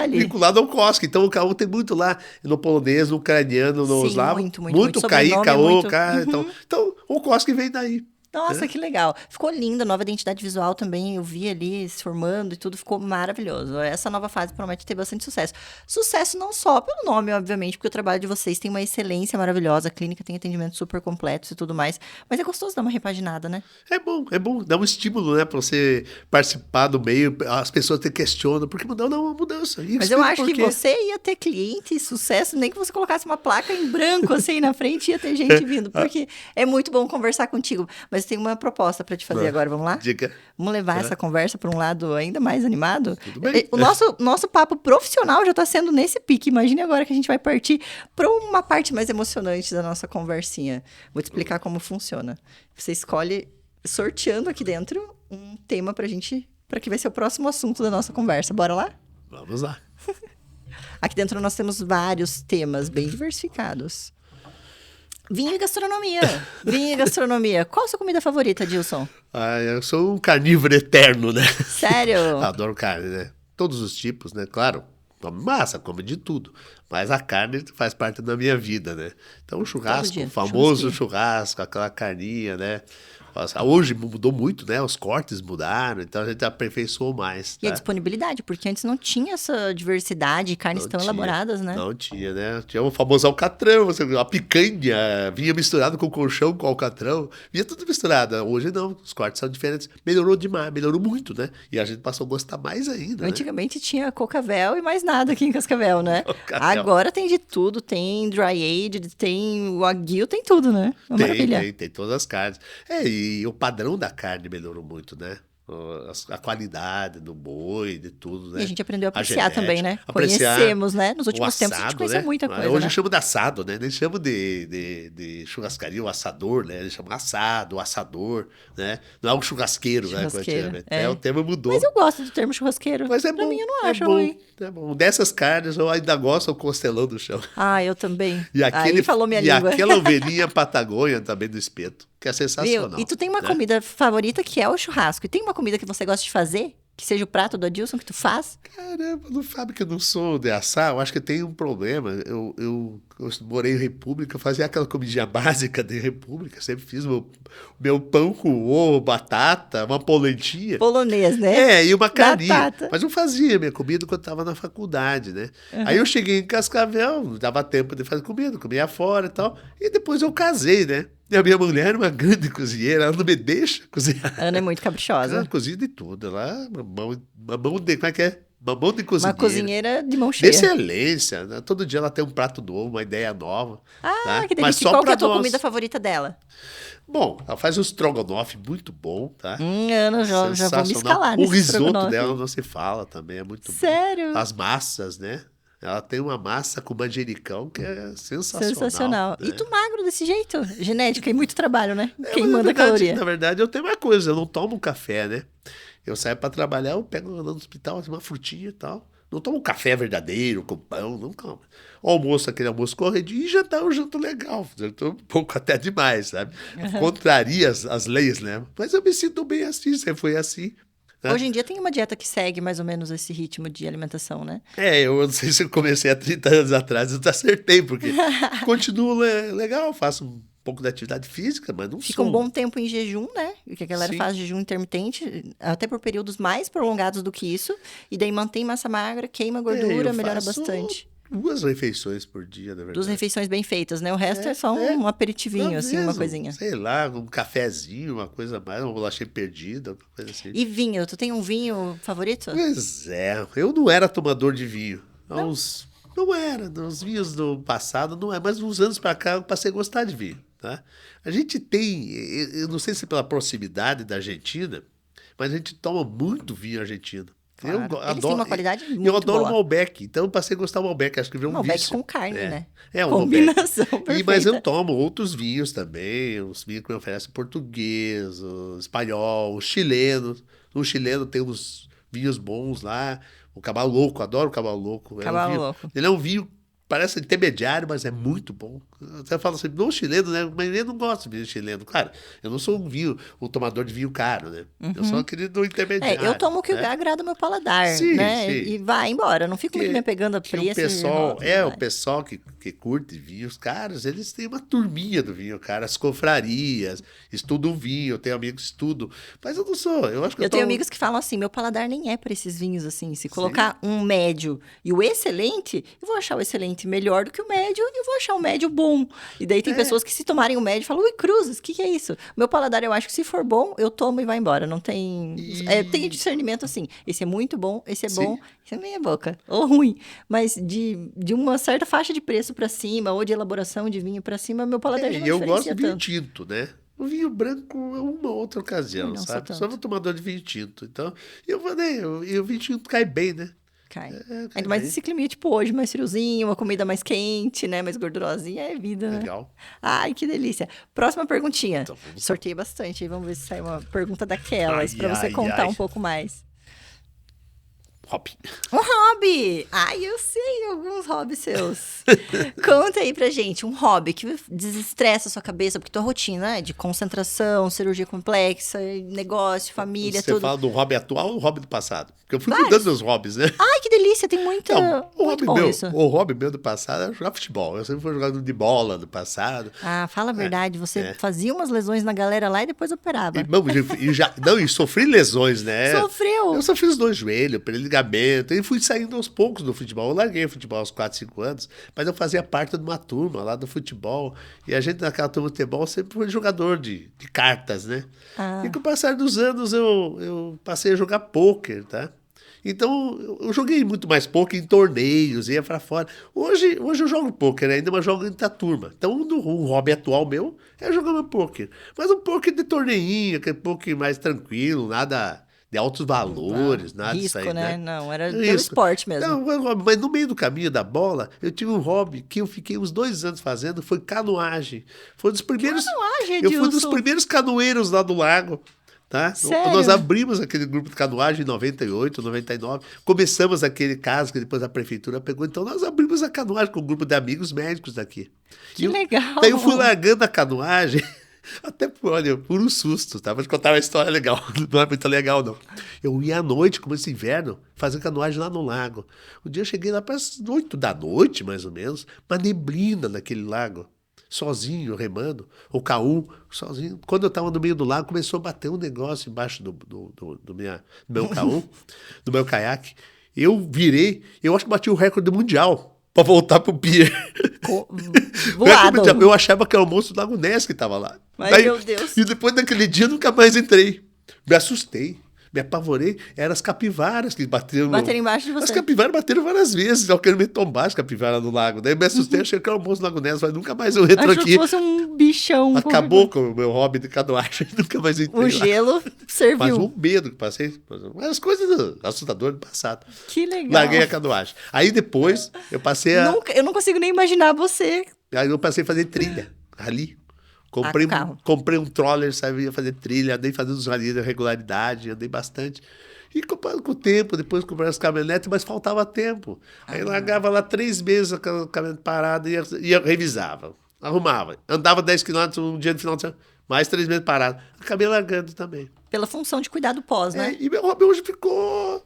vinculado ao Kosk. Então o K.U. tem muito lá no polonês, no ucraniano, no eslavo. Muito K.I., K.U., K. Então o Kosk vem daí. Nossa, que legal. Ficou linda, nova identidade visual também. Eu vi ali se formando e tudo, ficou maravilhoso. Essa nova fase promete ter bastante sucesso. Sucesso não só pelo nome, obviamente, porque o trabalho de vocês tem uma excelência maravilhosa, a clínica tem atendimentos super completos e tudo mais, mas é gostoso dar uma repaginada, né? É bom, dá um estímulo, né, pra você participar do meio, as pessoas te questionam, porque mudar não é uma mudança. Mas eu acho que você ia ter cliente e sucesso, nem que você colocasse uma placa em branco assim na frente, ia ter gente vindo, porque é muito bom conversar contigo. Mas tem uma proposta para te fazer agora, vamos lá? Diga. Vamos levar essa conversa para um lado ainda mais animado? Tudo bem. O nosso papo profissional já está sendo nesse pique. Imagine agora que a gente vai partir para uma parte mais emocionante da nossa conversinha. Vou te explicar como funciona. Você escolhe, sorteando aqui dentro, um tema para que vai ser o próximo assunto da nossa conversa. Bora lá? Vamos lá. Aqui dentro nós temos vários temas bem diversificados. Vinho e gastronomia. Vinho e gastronomia. Qual a sua comida favorita, Dilson? Eu sou um carnívoro eterno, né? Sério? Adoro carne, né? Todos os tipos, né? Claro, come massa, come de tudo. Mas a carne faz parte da minha vida, né? Então o churrasco, o famoso churrasco, aquela carninha, né? Nossa, hoje mudou muito, né? Os cortes mudaram, então a gente aperfeiçoou mais. E a disponibilidade, porque antes não tinha essa diversidade de carnes tão elaboradas, né? Não tinha, né? Tinha o famoso alcatrão, a picanha vinha misturado com colchão, com alcatrão, vinha tudo misturado. Hoje não, os cortes são diferentes. Melhorou demais, melhorou muito, né? E a gente passou a gostar mais ainda. Antigamente tinha Cocavel e mais nada aqui em Cascavel, né? Agora tem de tudo, tem dry aged, tem o aguil, tem tudo, né? Maravilha. Tem todas as carnes. E o padrão da carne melhorou muito, né? A qualidade do boi, de tudo, né? E a gente aprendeu a apreciar também, né? Apreciar conhecemos, né? Nos últimos tempos a gente conheceu muita coisa, Hoje chama de assado, né? Nem chama de churrascaria, o assador, né? Eles chamam assado, o assador, né? Não é um churrasqueiro, né? O termo mudou. Mas eu gosto do termo churrasqueiro. Mas é bom. Pra mim, eu não acho ruim. É bom. Dessas carnes, eu ainda gosto do costelão do chão. Eu também. Aí falou minha língua. E aquela ovelhinha Patagônia também do espeto, que é sensacional. E tu tem uma comida favorita que é o churrasco. E tem uma comida que você gosta de fazer? Que seja o prato do Adilson que tu faz? Caramba, não sabe que eu não sou de assar? Eu acho que tem um problema. Eu morei em República, eu fazia aquela comidinha básica de República. Sempre fiz meu pão com ovo, batata, uma polentinha. Polonês, né? E uma carninha. Batata. Mas eu fazia minha comida quando estava na faculdade, né? Aí eu cheguei em Cascavel, não dava tempo de fazer comida, comia fora e tal. E depois eu casei, né? E a minha mulher é uma grande cozinheira, ela não me deixa cozinhar. Ana é muito caprichosa. Ela cozinha de tudo, ela uma mão de, como é que é? Uma mão de cozinheira. Uma cozinheira de mão cheia. De excelência, né? Todo dia ela tem um prato novo, uma ideia nova. Ah, tá? que delícia. E qual que é a tua comida favorita dela? Bom, ela faz um estrogonofe muito bom, tá? Eu já vou me escalar nesse O risoto dela não se fala também, é muito bom. Sério? As massas, né? Ela tem uma massa com manjericão que é sensacional. Sensacional. Né? E tu magro desse jeito? Genética e muito trabalho, né? Quem manda caloria. Na verdade, eu tenho uma coisa, eu não tomo café, né? Eu saio para trabalhar, eu pego no hospital, uma frutinha e tal. Não tomo um café verdadeiro, com pão, não tomo. Almoço, aquele almoço corredinho, e jantar um janto legal. Eu tô um pouco até demais, sabe? Contraria as leis, né? Mas eu me sinto bem assim, sempre foi assim. Né? Hoje em dia tem uma dieta que segue mais ou menos esse ritmo de alimentação, né? Eu não sei se eu comecei há 30 anos atrás, eu acertei, porque continuo legal, faço um pouco de atividade física, mas não Fica um bom tempo em jejum, né? Porque a galera faz jejum intermitente, até por períodos mais prolongados do que isso, e daí mantém massa magra, queima gordura, melhora bastante. 2 refeições por dia, na verdade. 2 refeições bem feitas, né? O resto é só um aperitivinho, assim, uma coisinha. Sei lá, um cafezinho, uma coisa mais, uma bolachinha perdida, uma coisa assim. E vinho? Tu tem um vinho favorito? Pois é, eu não era tomador de vinho. Não era, nos vinhos do passado não é, mas uns anos pra cá eu passei a gostar de vinho. Tá? A gente tem, eu não sei se é pela proximidade da Argentina, mas a gente toma muito vinho argentino. Claro. Eles têm uma qualidade muito boa. Eu adoro o Malbec, então eu passei a gostar do Malbec, acho que virou um Malbec vício. com carne, né? Um combinação perfeita. Mas eu tomo outros vinhos também, os vinhos que me oferecem português, o espanhol, os chilenos. No chileno tem uns vinhos bons lá, o Cavalo Louco, adoro o Cavalo Louco. Louco. Ele é um vinho parece intermediário, mas é muito bom. Você fala assim, não chileno, né? Mas eu não gosto de vinho chileno. Claro, eu não sou um tomador de vinho caro, né? Eu sou aquele do intermediário. Eu tomo o que agrada o meu paladar, né? Sim. E vai embora. Eu não fico muito me apegando a preço. O pessoal que curte vinhos caros, eles têm uma turminha do vinho, cara. As confrarias, estudam vinho. Eu tenho amigos que estudam. Mas eu não sou. Eu tenho amigos que falam assim, meu paladar nem é para esses vinhos, assim. Se colocar um médio e o excelente, eu vou achar o excelente melhor do que o médio e eu vou achar o médio bom. E daí tem pessoas que se tomarem o médio falam, ui, cruzes, o que é isso? Meu paladar, eu acho que se for bom, eu tomo e vai embora. Não tem... tem discernimento assim. Esse é muito bom, esse é bom, esse é meia boca. Ou ruim. Mas de uma certa faixa de preço para cima, ou de elaboração de vinho para cima, meu paladar já não eu gosto de vinho tanto. tinto, né? O vinho branco é uma outra ocasião, sabe? Sou um tomador de vinho tinto. Então, o vinho tinto cai bem, né? Cai. Ainda mais nesse clima, tipo hoje, mais friozinho, uma comida mais quente, né? Mais gordurosinha, é vida, né? Legal. Ai, que delícia. Próxima perguntinha. Então, sorteei bastante, aí vamos ver se sai uma pergunta daquelas, pra você contar um pouco mais. Hobby. Um hobby! Ai, eu sei alguns hobbies seus. Conta aí pra gente, um hobby que desestressa a sua cabeça, porque tua rotina é de concentração, cirurgia complexa, negócio, família, tudo. Você fala do hobby atual ou do hobby do passado? Porque eu fui mudando meus hobbies, né? Ai, que delícia, tem muita... O hobby meu do passado era jogar futebol. Eu sempre fui jogador de bola do passado. Ah, fala a verdade, você fazia umas lesões na galera lá e depois operava. E sofri lesões, né? Sofreu? Eu sofri os 2 joelhos, ligamento, e fui saindo aos poucos do futebol. Eu larguei o futebol aos 4, 5 anos, mas eu fazia parte de uma turma lá do futebol, e a gente naquela turma de futebol sempre foi jogador de cartas, né? E com o passar dos anos eu passei a jogar pôquer, tá? Então, eu joguei muito mais pôquer em torneios, ia pra fora. Hoje eu jogo pôquer ainda, mas jogo entre a turma. Então, um hobby atual meu é jogar pôquer. Mas um pôquer de torneinho, aquele pôquer mais tranquilo, nada de altos valores, nada disso aí, né? Não, era pelo esporte mesmo. Não, mas no meio do caminho da bola, eu tive um hobby que eu fiquei uns 2 anos fazendo, foi canoagem. Foi um dos primeiros... Canoagem, Eu fui um dos primeiros canoeiros lá do lago. Tá? Sério? Nós abrimos aquele grupo de canoagem em 98, 99. Começamos aquele caso que depois a prefeitura pegou. Então nós abrimos a canoagem com um grupo de amigos médicos daqui. Que legal! Daí eu fui largando a canoagem, até por um susto, tá? Vou te contar uma história legal. Não é muito legal, não. Eu ia à noite, como esse inverno, fazer canoagem lá no lago. Um dia eu cheguei lá para as 8 da noite, mais ou menos, uma neblina naquele lago. Sozinho, remando, o K1, sozinho. Quando eu estava no meio do lago, começou a bater um negócio embaixo do meu K1, do meu caiaque. Eu virei, eu acho que bati o recorde mundial para voltar pro pier. Voado. Eu achava que era o monstro do Lago Ness que estava lá. Mas, meu Deus. E depois daquele dia, eu nunca mais entrei. Me assustei. me apavorei, eram as capivaras que bateram. Bateram embaixo de você. As capivaras bateram várias vezes, eu quero me tombar as capivaras no lago. Daí eu me assustei, achei que era o almoço no Lago Ness, mas nunca mais eu entro aqui. Achou que fosse um bichão. Acabou com o meu hobby de canoagem, nunca mais entrei. O gelo serviu. Mas um medo que passei, as coisas assustadoras do passado. Que legal. Larguei a canoagem. Aí depois eu passei a... Eu não consigo nem imaginar você. Aí eu passei a fazer trilha ali. Comprei um troller, sabia fazer trilha, andei fazendo os ralinhos de regularidade, andei bastante. E com o tempo, depois comprei as caminhonetes, mas faltava tempo. Aí largava lá 3 meses a caminhonete parada e revisava, arrumava. Andava 10 quilômetros um dia no final de semana, mais 3 meses parado. Acabei largando também. Pela função de cuidar do pós, né? E meu hobby hoje ficou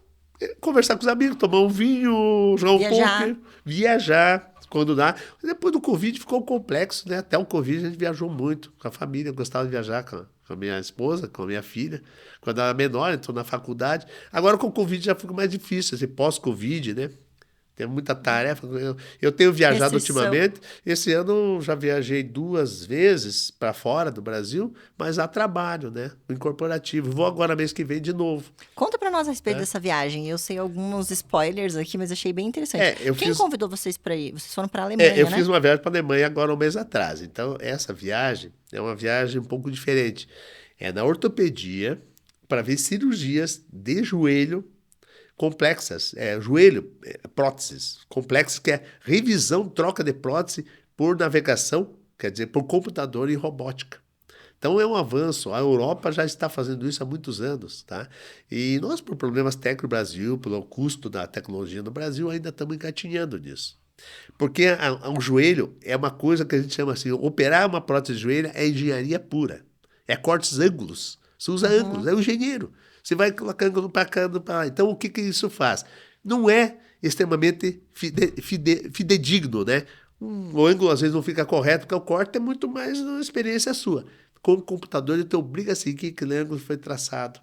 conversar com os amigos, tomar um vinho, jogar um poker, viajar. Quando dá. Depois do Covid ficou complexo, né? Até o Covid a gente viajou muito com a família. Eu gostava de viajar com a minha esposa, com a minha filha. Quando ela era menor, entrou na faculdade. Agora com o Covid já ficou mais difícil, assim, pós-Covid, né? Tem muita tarefa. Eu tenho viajado ultimamente. Esse ano eu já viajei 2 vezes para fora do Brasil, mas a trabalho, né? No corporativo. Vou agora mês que vem de novo. Conta para nós a respeito dessa viagem. Eu sei alguns spoilers aqui, mas achei bem interessante. Quem convidou vocês para ir? Vocês foram para a Alemanha, eu fiz uma viagem para a Alemanha agora um mês atrás. Então, essa viagem é uma viagem um pouco diferente. É na ortopedia, para ver cirurgias de joelho complexas, próteses complexas, que é revisão, troca de prótese por navegação, quer dizer, por computador e robótica. Então é um avanço, a Europa já está fazendo isso há muitos anos, tá? E nós, por problemas técnicos no Brasil, pelo custo da tecnologia no Brasil, ainda estamos engatinhando nisso. Porque o joelho é uma coisa que a gente chama assim, operar uma prótese de joelho é engenharia pura, é cortes ângulos, você usa ângulos, é o engenheiro. Você vai colocando para cá, para lá. Então, o que isso faz? Não é extremamente fidedigno, né? O ângulo, às vezes, não fica correto, porque o corte é muito mais uma experiência sua. Com o computador, ele te obriga a seguir que ângulo foi traçado.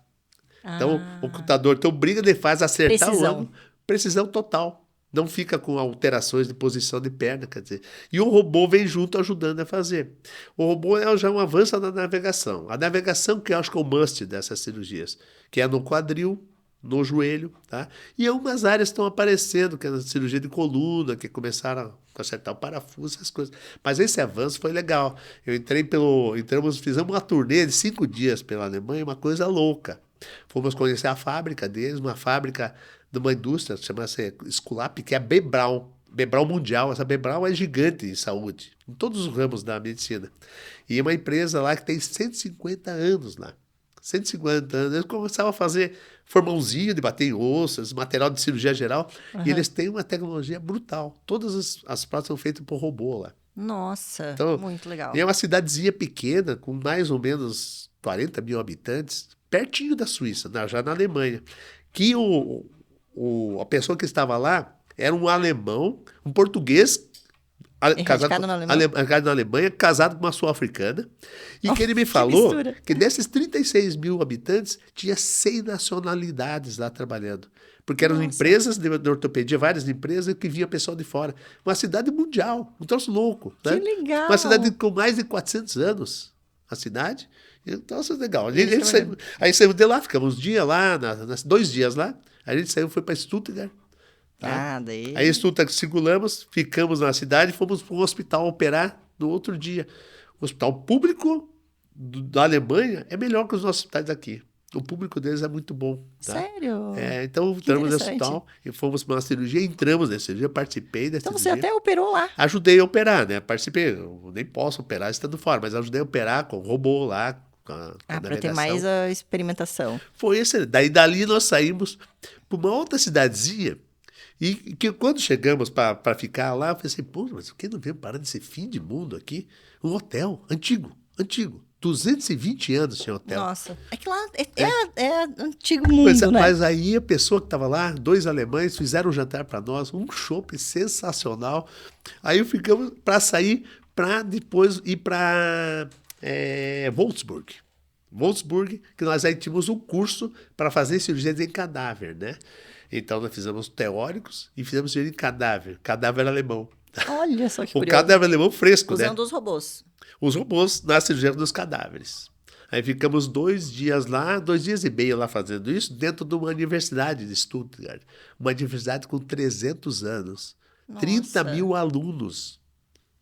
Então, o computador te obriga, ele faz acertar o ângulo. Precisão total. Não fica com alterações de posição de perna, quer dizer. E o robô vem junto ajudando a fazer. O robô é já um avanço na navegação. A navegação que eu acho que é o must dessas cirurgias, que é no quadril, no joelho, tá? E algumas áreas estão aparecendo, que é a cirurgia de coluna, que começaram a acertar o parafuso, essas coisas. Mas esse avanço foi legal. Fizemos uma turnê de 5 dias pela Alemanha, uma coisa louca. Fomos conhecer a fábrica deles, uma fábrica de uma indústria, chama-se Sculap, que é a B-Braun mundial. Essa B-Braun é gigante em saúde, em todos os ramos da medicina. E é uma empresa lá que tem 150 anos lá. 150 anos. Eles começavam a fazer formãozinho de bater em ossos, material de cirurgia geral, e eles têm uma tecnologia brutal. Todas as próteses são feitas por robô lá. Nossa, então, muito legal. E é uma cidadezinha pequena, com mais ou menos 40 mil habitantes, pertinho da Suíça, já na Alemanha. Que a pessoa que estava lá era um alemão, um português, casado na Alemanha, casado com uma sul-africana, e que ele me falou que desses 36 mil habitantes, tinha 100 nacionalidades lá trabalhando. Porque eram empresas de ortopedia, várias empresas, que vinha pessoal de fora. Uma cidade mundial, um troço louco. Que legal! Uma cidade com mais de 400 anos, a cidade. Então, isso é legal. Aí saímos de lá, ficamos 2 dias lá. A gente saiu, foi para Stuttgart. Tá? Aí em Stuttgart circulamos, ficamos na cidade e fomos para um hospital operar no outro dia. O hospital público da Alemanha é melhor que os nossos hospitais aqui. O público deles é muito bom. Tá? Sério? Então entramos no hospital e fomos para uma cirurgia, entramos nessa cirurgia, participei dessa cirurgia. Então você até operou lá? Ajudei a operar, né? Participei, eu nem posso operar estando fora, mas ajudei a operar com o robô lá. Para ter mais a experimentação. Foi excelente. Dali nós saímos para uma outra cidadezinha e que quando chegamos para ficar lá, eu falei assim, pô, mas o que não veio parar nesse fim de mundo aqui? Um hotel antigo. 220 anos tinha hotel. Nossa, é que lá é antigo mundo, né? Mas aí a pessoa que estava lá, 2 alemães, fizeram um jantar para nós, um chopp sensacional. Aí ficamos para sair para depois ir para Wolfsburg. Que nós aí tínhamos um curso para fazer cirurgias em cadáver, né? Então nós fizemos teóricos e fizemos cirurgia em cadáver alemão. Olha só que curioso. O cadáver alemão fresco, usando os robôs. Os robôs na cirurgia dos cadáveres. Aí ficamos 2 dias lá, 2 dias e meio lá fazendo isso, dentro de uma universidade de Stuttgart. Uma universidade com 300 anos. Nossa. 30 mil alunos.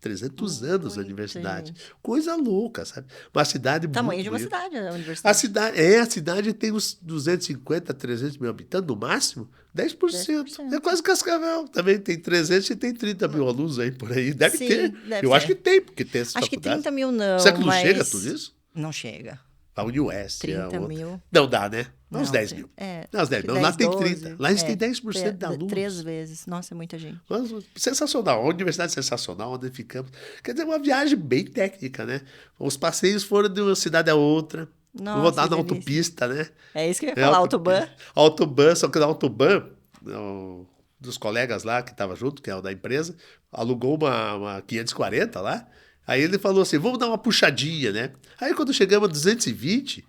300 anos a universidade. Gente. Coisa louca, sabe? Uma cidade tamanho muito de uma bonita. cidade, a universidade. A cidade tem uns 250, 300 mil habitantes, no máximo, 10%. É quase Cascavel. Também tem 300 e tem 30 mil alunos aí por aí. Deve ter. Deve Eu ter. acho que tem, porque tem essa Acho que faculdade. 30 mil não, Será que não mas... chega tudo isso? Não chega. A UniOS. 30 mil. Não dá, né? Não, Uns 10 mil. Não, uns 10 mil. Lá tem 12, 30. Lá eles têm 10% de alunos. 3 vezes. Nossa, é muita gente. Mas, sensacional. Uma universidade sensacional, onde ficamos. Quer dizer, uma viagem bem técnica, né? Os passeios foram de uma cidade a outra. Nossa, Rodar na autopista, né? É isso que eu ia falar, autoban. Autoban, só que na autoban, dos colegas lá que estavam junto, que é o da empresa, alugou uma 540 lá. Aí ele falou assim, vamos dar uma puxadinha, né? Aí quando chegamos a 220,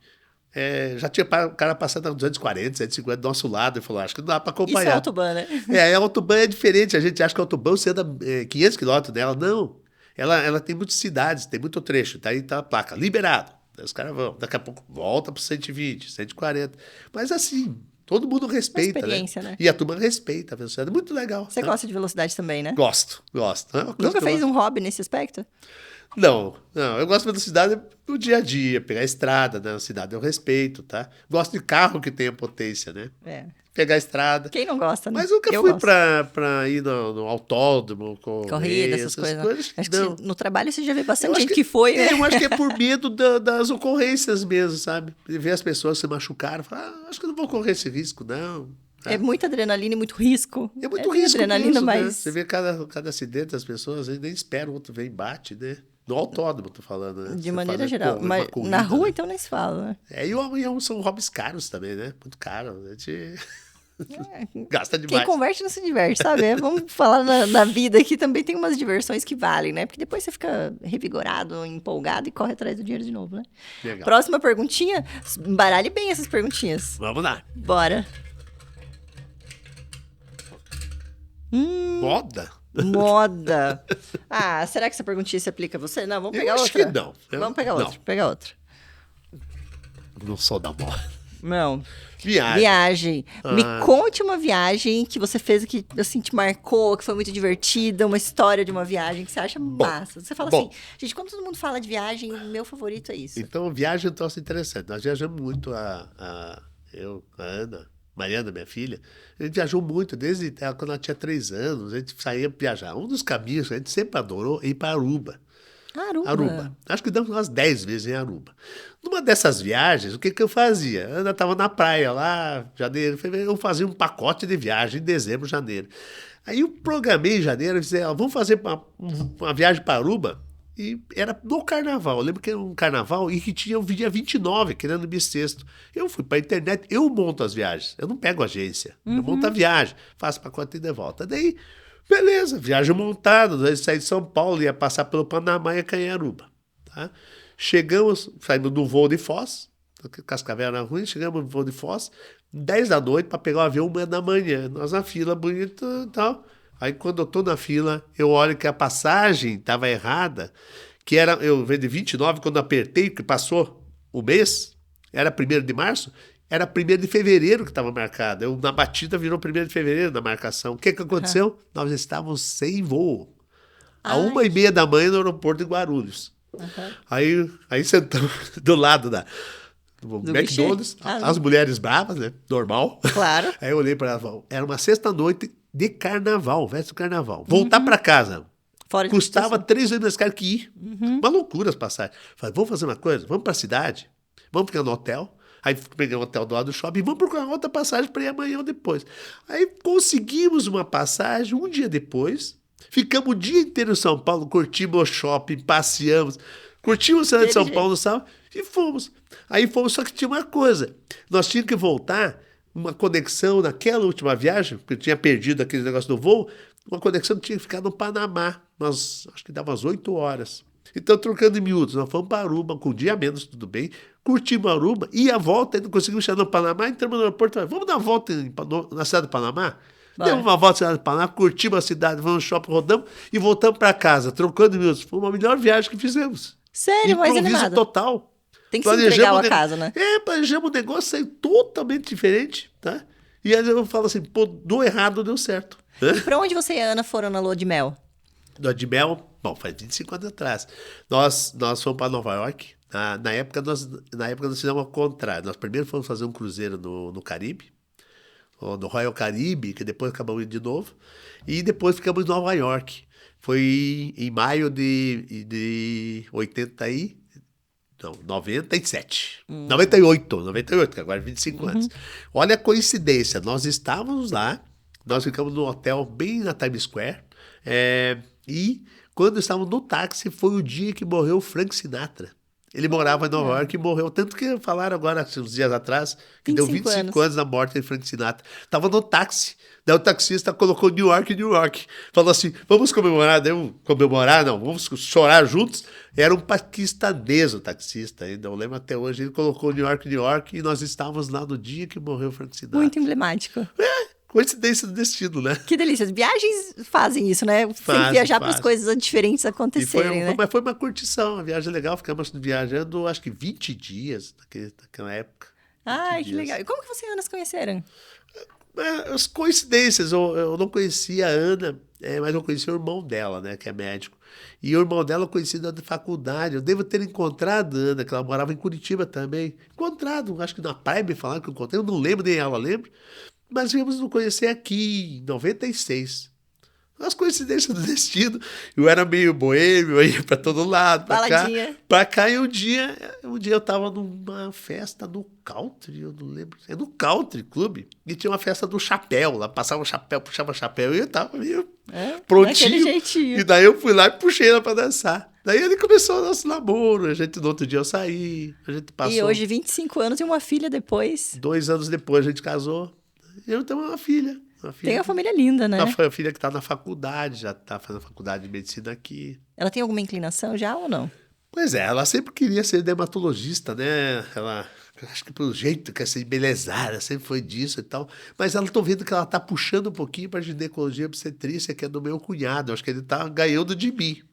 já tinha o cara passando a 240, 250 do nosso lado. Ele falou, acho que não dá para acompanhar. Isso é autoban, né? A autoban é diferente. A gente acha que a autoban você anda 500 quilômetros dela. Não. Ela tem muitas cidades, tem muito trecho. Tá aí tá a placa, liberado. Aí os caras vão. Daqui a pouco volta para 120, 140. Mas assim, todo mundo respeita, né? E a turma respeita a velocidade. É muito legal. Você gosta de velocidade também, né? Gosto. Nunca fez um hobby nesse aspecto? Não, eu gosto de velocidade no dia a dia, pegar a estrada, né? Na cidade eu respeito, tá? Gosto de carro que tenha potência, né? Pegar a estrada. Quem não gosta, né? Mas nunca fui pra ir no autódromo, corrida, essas coisas. Acho não. que no trabalho você já vê bastante gente que foi, né? Eu acho que é por medo das ocorrências mesmo, sabe? De ver as pessoas se machucarem, falar, acho que eu não vou correr esse risco, não. É muita adrenalina e muito risco. É muito risco adrenalina, mesmo, mas... né? Você vê cada acidente das pessoas, nem espera, o outro vem e bate, né? No autódromo, tô falando, né? De maneira geral. Mas corrida, na rua, né? Então, nem se fala, né? E são hobbies caros também, né? Muito caro. A gente gasta demais. Quem converte não se diverte, sabe? Vamos falar na vida aqui, também tem umas diversões que valem, né? Porque depois você fica revigorado, empolgado e corre atrás do dinheiro de novo, né? Legal. Próxima perguntinha. Embaralhe bem essas perguntinhas. Vamos lá. Bora. Moda? Moda. Será que essa perguntinha se aplica a você? Não, vamos pegar outra. Acho que não. Vamos pegar outra. Pegar outra. Não sou da moda. Não. Viagem. Me conte uma viagem que você fez que assim te marcou, que foi muito divertida, uma história de uma viagem que você acha massa. Você fala assim, gente, quando todo mundo fala de viagem, o meu favorito é isso. Então, viagem é um troço interessante. Nós viajamos muito, eu, a Ana, Mariana, minha filha, a gente viajou muito, desde quando ela tinha 3 anos, a gente saía para viajar. Um dos caminhos que a gente sempre adorou é ir para Aruba. Aruba. Acho que damos umas 10 vezes em Aruba. Numa dessas viagens, o que eu fazia? A Ana estava na praia lá, janeiro, fevereiro, eu fazia um pacote de viagem em dezembro, janeiro. Aí eu programei em janeiro e disse, vamos fazer uma viagem para Aruba. E era no carnaval. Eu lembro que era um carnaval e que tinha o dia 29, querendo bissexto. Eu fui para a internet, eu monto as viagens. Eu não pego agência. Eu monto a viagem, faço pacote e de volta. Daí, beleza, viagem montada. Nós saímos de São Paulo, ia passar pelo Panamá e ia cair em Aruba. Tá? Saímos do voo de Foz, Cascavel era ruim, chegamos no voo de Foz, 10 da noite para pegar o avião 1 da manhã. Nós na fila, bonito e tal. Aí quando eu tô na fila, eu olho que a passagem estava errada, que era, eu vendi de 29, quando eu apertei, que passou o mês, era 1º de março, era 1º de fevereiro que estava marcado. Na batida virou 1º de fevereiro na marcação. O que aconteceu? Nós estávamos sem voo. À 1h30 da manhã no aeroporto de Guarulhos. Aí sentamos do lado do McDonald's, as mulheres bravas, né? Normal. Claro. Aí eu olhei para ela e falei, era uma sexta-noite de carnaval, véspera do carnaval. Voltar para casa. Custava 3 vezes mais caro que ir. Uma loucura as passagens. Falei, vamos fazer uma coisa? Vamos para a cidade? Vamos ficar no hotel? Aí peguei um hotel do lado do shopping e vamos procurar outra passagem para ir amanhã ou depois. Aí conseguimos uma passagem um dia depois. Ficamos o dia inteiro em São Paulo, curtimos o shopping, passeamos. Curtimos a cidade de São Paulo no sábado e fomos. Aí fomos, só que tinha uma coisa. Nós tínhamos que voltar, uma conexão naquela última viagem, porque eu tinha perdido aquele negócio do voo, uma conexão que tinha que ficar no Panamá. Acho que dava umas 8 horas. Então, trocando em miúdos, nós fomos para Aruba, com um dia a menos, tudo bem. Curtimos Aruba e a volta, ainda conseguimos chegar no Panamá, entramos no aeroporto. Vamos dar uma volta na cidade do Panamá? Demos uma volta na cidade do Panamá, curtimos a cidade, vamos no shopping, rodamos e voltamos para casa, trocando em miúdos. Foi uma melhor viagem que fizemos. Sério, mais animado. Improviso total. Tem que se entregar ao acaso, né? Planejamos um negócio, saiu totalmente diferente, tá? E aí eu falo assim, pô, do errado deu certo. E pra onde você e a Ana foram na lua de mel? Lua de mel, bom, faz 25 anos atrás. Nós fomos para Nova York. Na época nós fizemos ao contrário. Nós primeiro fomos fazer um cruzeiro no Caribe, no Royal Caribe, que depois acabamos indo de novo. E depois ficamos em Nova York. Foi em maio de 97. 98, que agora é 25 anos. Olha a coincidência, nós estávamos lá, nós ficamos no hotel bem na Times Square, e quando estávamos no táxi foi o dia que morreu o Frank Sinatra. Ele morava em Nova York e morreu. Tanto que falaram agora, uns dias atrás, que deu 25 anos da morte de Frank Sinatra. Estava no táxi. Daí o taxista colocou New York. Falou assim, vamos comemorar. Vamos chorar juntos. Era um paquistanês o taxista ainda. Eu lembro até hoje. Ele colocou New York e nós estávamos lá no dia que morreu Frank Sinatra. Muito emblemático. Coincidência do destino, né? Que delícia. As viagens fazem isso, né? Tem que viajar para as coisas diferentes acontecerem, né? Mas foi uma curtição, uma viagem legal. Ficamos viajando, acho que 20 dias naquela época. Ai, que legal. E como que você e a Ana se conheceram? As coincidências. Eu não conhecia a Ana, mas eu conhecia o irmão dela, né? Que é médico. E o irmão dela eu conheci da faculdade. Eu devo ter encontrado a Ana, que ela morava em Curitiba também. Acho que na praia me falaram que eu encontrei. Eu não lembro, nem ela lembra. Mas viemos nos conhecer aqui em 96. As coincidências do destino. Eu era meio boêmio, eu ia pra todo lado, pra cá. E um dia eu tava numa festa no Country, eu não lembro. É no Country Club. E tinha uma festa do chapéu. Lá passava o chapéu, puxava o chapéu. E eu tava meio prontinho. Jeitinho. E daí eu fui lá e puxei ela pra dançar. Daí ele começou o nosso namoro. No outro dia eu saí. A gente passou. E hoje, 25 anos e uma filha depois. 2 anos depois a gente casou. Eu tenho uma filha. Tem uma família linda, né? Uma filha que está na faculdade, já está fazendo faculdade de medicina aqui. Ela tem alguma inclinação já ou não? Pois é, ela sempre queria ser dermatologista, né? Acho que pelo jeito quer ser embelezada, sempre foi disso e tal. Mas ela tô vendo que ela tá puxando um pouquinho para ginecologia obstetrícia, que é do meu cunhado. Acho que ele tá ganhando de mim.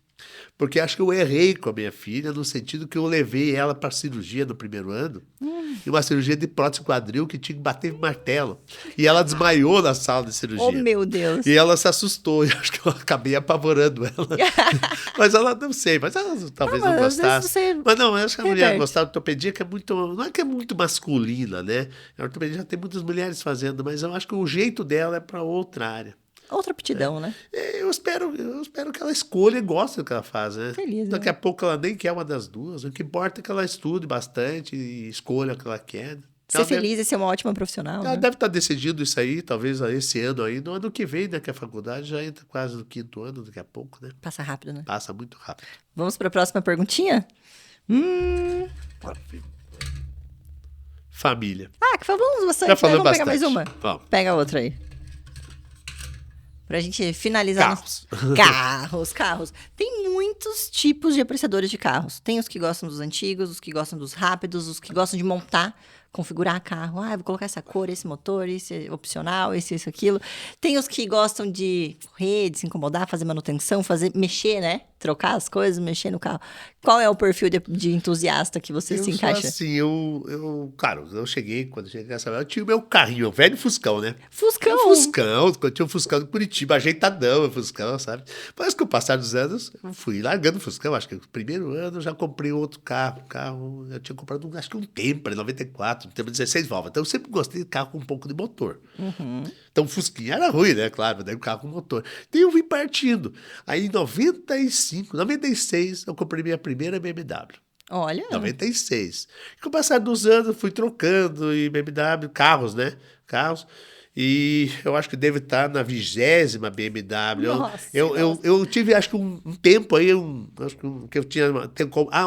Porque acho que eu errei com a minha filha, no sentido que eu levei ela para cirurgia no primeiro ano. E uma cirurgia de prótese quadril que tinha que bater martelo. E ela desmaiou na sala de cirurgia. Oh, meu Deus. E ela se assustou. E acho que eu acabei apavorando ela. Mas ela, não sei, mas ela talvez não gostasse. Mas não, eu acho que a mulher gostava de ortopedia, que é muito... Não é que é muito masculina, né? A ortopedia já tem muitas mulheres fazendo, mas eu acho que o jeito dela é para outra área. Outra aptidão, né? Eu espero que ela escolha e goste do que ela faz, né? Feliz, Daqui a pouco ela nem quer uma das duas. O que importa é que ela estude bastante e escolha o que ela quer. Ser feliz e ser uma ótima profissional. Ela deve estar decidindo isso aí, talvez esse ano aí. No ano que vem, né? Que a faculdade já entra quase no 5º ano, daqui a pouco, né? Passa rápido, né? Passa muito rápido. Vamos para a próxima perguntinha? Família. Que falamos bastante. Já falamos Vamos bastante. pegar mais uma? Vamos. Pega outra aí. Pra gente finalizar. Carros. Tem muitos tipos de apreciadores de carros. Tem os que gostam dos antigos, os que gostam dos rápidos, os que gostam de montar, configurar carro. Vou colocar essa cor, esse motor, esse é opcional, isso, aquilo. Tem os que gostam de correr, de se incomodar, fazer manutenção, mexer, né? Trocar as coisas, mexer no carro. Qual é o perfil de entusiasta que você se encaixa? Assim, claro, quando cheguei nessa vez, eu tinha o meu carrinho, o velho Fuscão, né? Fuscão, eu tinha um Fuscão de Curitiba, ajeitadão, o Fuscão, sabe? Mas com o passar dos anos, eu fui largando o Fuscão, acho que no primeiro ano eu já comprei outro carro, eu tinha comprado, acho que um Tempra, 94, um Tempra 16 válvulas, então eu sempre gostei de carro com um pouco de motor. Então o Fusquinha era ruim, né? Claro, daí o carro com motor. Então eu vim partindo. Aí em 96, eu comprei minha primeira BMW. Olha. 96. E com o passar dos anos, fui trocando e BMW, carros, né? E eu acho que deve estar na 20ª BMW. Nossa, eu tive, acho que um tempo aí, que eu tinha...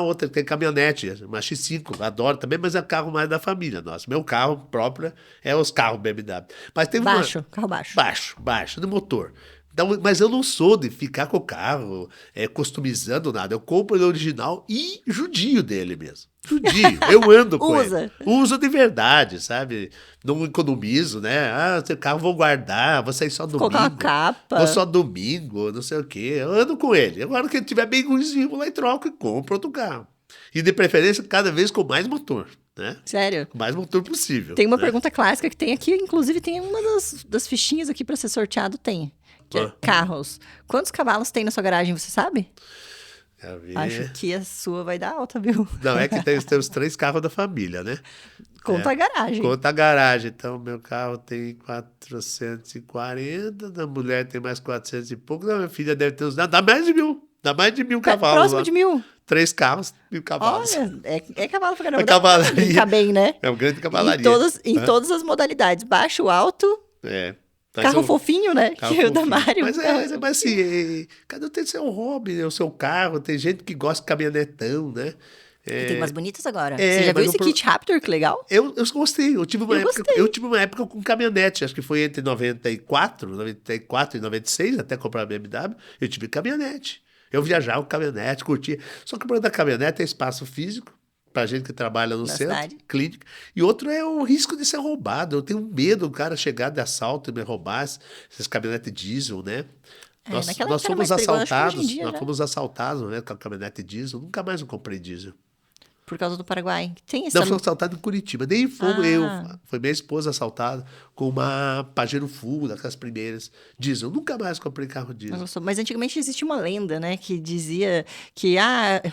outra, tem caminhonete, uma X5, adoro também, mas é carro mais da família nossa. Meu carro próprio é os carros BMW. Mas teve carro baixo. Baixo, de motor. Então, mas eu não sou de ficar com o carro customizando nada. Eu compro ele original e judio dele mesmo. Judio. Eu ando com ele. Uso de verdade, sabe? Não economizo, né? Seu carro vou guardar, vou sair só domingo. Colocar uma capa. Vou só domingo, não sei o quê. Eu ando com ele. Agora que ele estiver bem ruimzinho, vou lá e troco e compro outro carro. E de preferência, cada vez com mais motor, né? Sério? O mais motor possível. Tem uma pergunta clássica que tem aqui, inclusive tem uma das fichinhas aqui para ser sorteado, tem. Que é carros. Quantos cavalos tem na sua garagem, você sabe? Acho que a sua vai dar alta, viu? Não, é que tem os 3 carros da família, né? Conta a garagem. Conta a garagem. Então, meu carro tem 440, da mulher tem mais 400 e pouco, da minha filha deve ter uns... Dá mais de 1.000. Dá mais de 1.000 cavalos. Próximo de 1.000. 3 carros, 1.000 cavalos. Olha, é cavalo pra caramba. É cavalaria. Brincar bem, né? É um grande cavalaria. Em todas as modalidades. Baixo, alto. Carro fofinho, né? Carro que é o da Mário. Mas assim, cada um tem seu hobby, né? O seu carro. Tem gente que gosta de caminhonetão, né? Tem umas bonitas agora. Você já viu esse kit Raptor? Que legal. Eu gostei. Eu tive uma época com caminhonete. Acho que foi entre 94 e 96, até comprar a BMW. Eu tive caminhonete. Eu viajava com caminhonete, curtia. Só que o problema da caminhonete é espaço físico, pra gente que trabalha no centro, cidade. Clínica. E outro é o risco de ser roubado. Eu tenho medo do cara chegar de assalto e me roubar esses caminhonetes diesel, né? Nós fomos assaltados, fomos assaltados, né, com a caminhonete diesel. Nunca mais eu comprei diesel. Por causa do Paraguai. Tem essa... Não, foi assaltado em Curitiba. Nem fomos foi minha esposa assaltada com uma Pajero Full, daquelas primeiras diesel. Nunca mais comprei carro diesel. Mas antigamente existia uma lenda, né? Que dizia que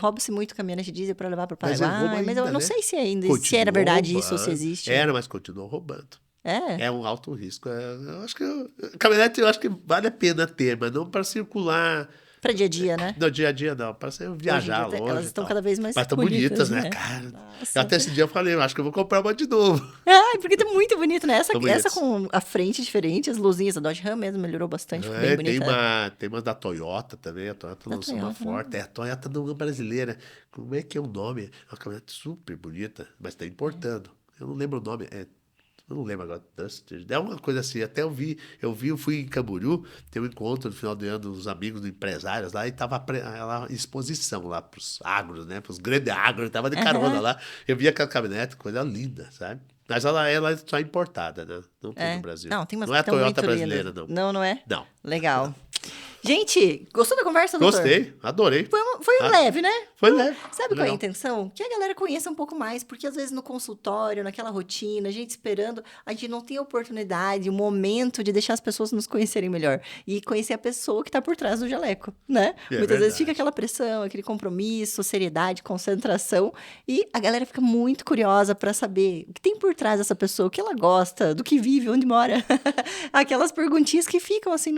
rouba-se muito caminhonete diesel para levar para o Paraguai. Mas eu não sei se ainda se era verdade roubando. Isso ou se existe. Era, mas continuou roubando. É um alto risco. Eu acho que caminhonete eu acho que vale a pena ter, mas não para circular... Para dia a dia, né? No dia a dia, não. Para você viajar longe. Elas estão cada vez mais bonitas. Mas estão bonitas, né, cara? Nossa. Até esse dia eu falei, eu acho que eu vou comprar uma de novo. Porque tá muito bonito, né? Essa com a frente diferente, as luzinhas. A Dodge Ram mesmo melhorou bastante, bem bonita. Tem uma da Toyota também. A Toyota lançou uma forte. A Toyota não é brasileira. Como é que é o nome? É uma caminhonete super bonita, mas está importando. Eu não lembro o nome. Eu não lembro agora, Duster, é uma coisa assim, até eu fui em Camboriú, tem um encontro no final do ano dos amigos dos empresários lá, e tava a exposição lá pros agros, né, pros grandes agros, tava de carona lá, eu vi aquela caminhonete, coisa linda, sabe? Mas ela é só importada, né, não tem no Brasil. Não, tem umas não é a Toyota brasileira, não. Não é? Não. Legal. Gente, gostou da conversa, doutor? Gostei, adorei. Foi leve, né? Foi leve. Sabe qual é a intenção? Que a galera conheça um pouco mais, porque às vezes no consultório, naquela rotina, a gente esperando, a gente não tem oportunidade, o momento de deixar as pessoas nos conhecerem melhor. E conhecer a pessoa que tá por trás do jaleco, né? Muitas vezes fica aquela pressão, aquele compromisso, seriedade, concentração, e a galera fica muito curiosa para saber o que tem por trás dessa pessoa, o que ela gosta, do que vive, onde mora. Aquelas perguntinhas que ficam assim,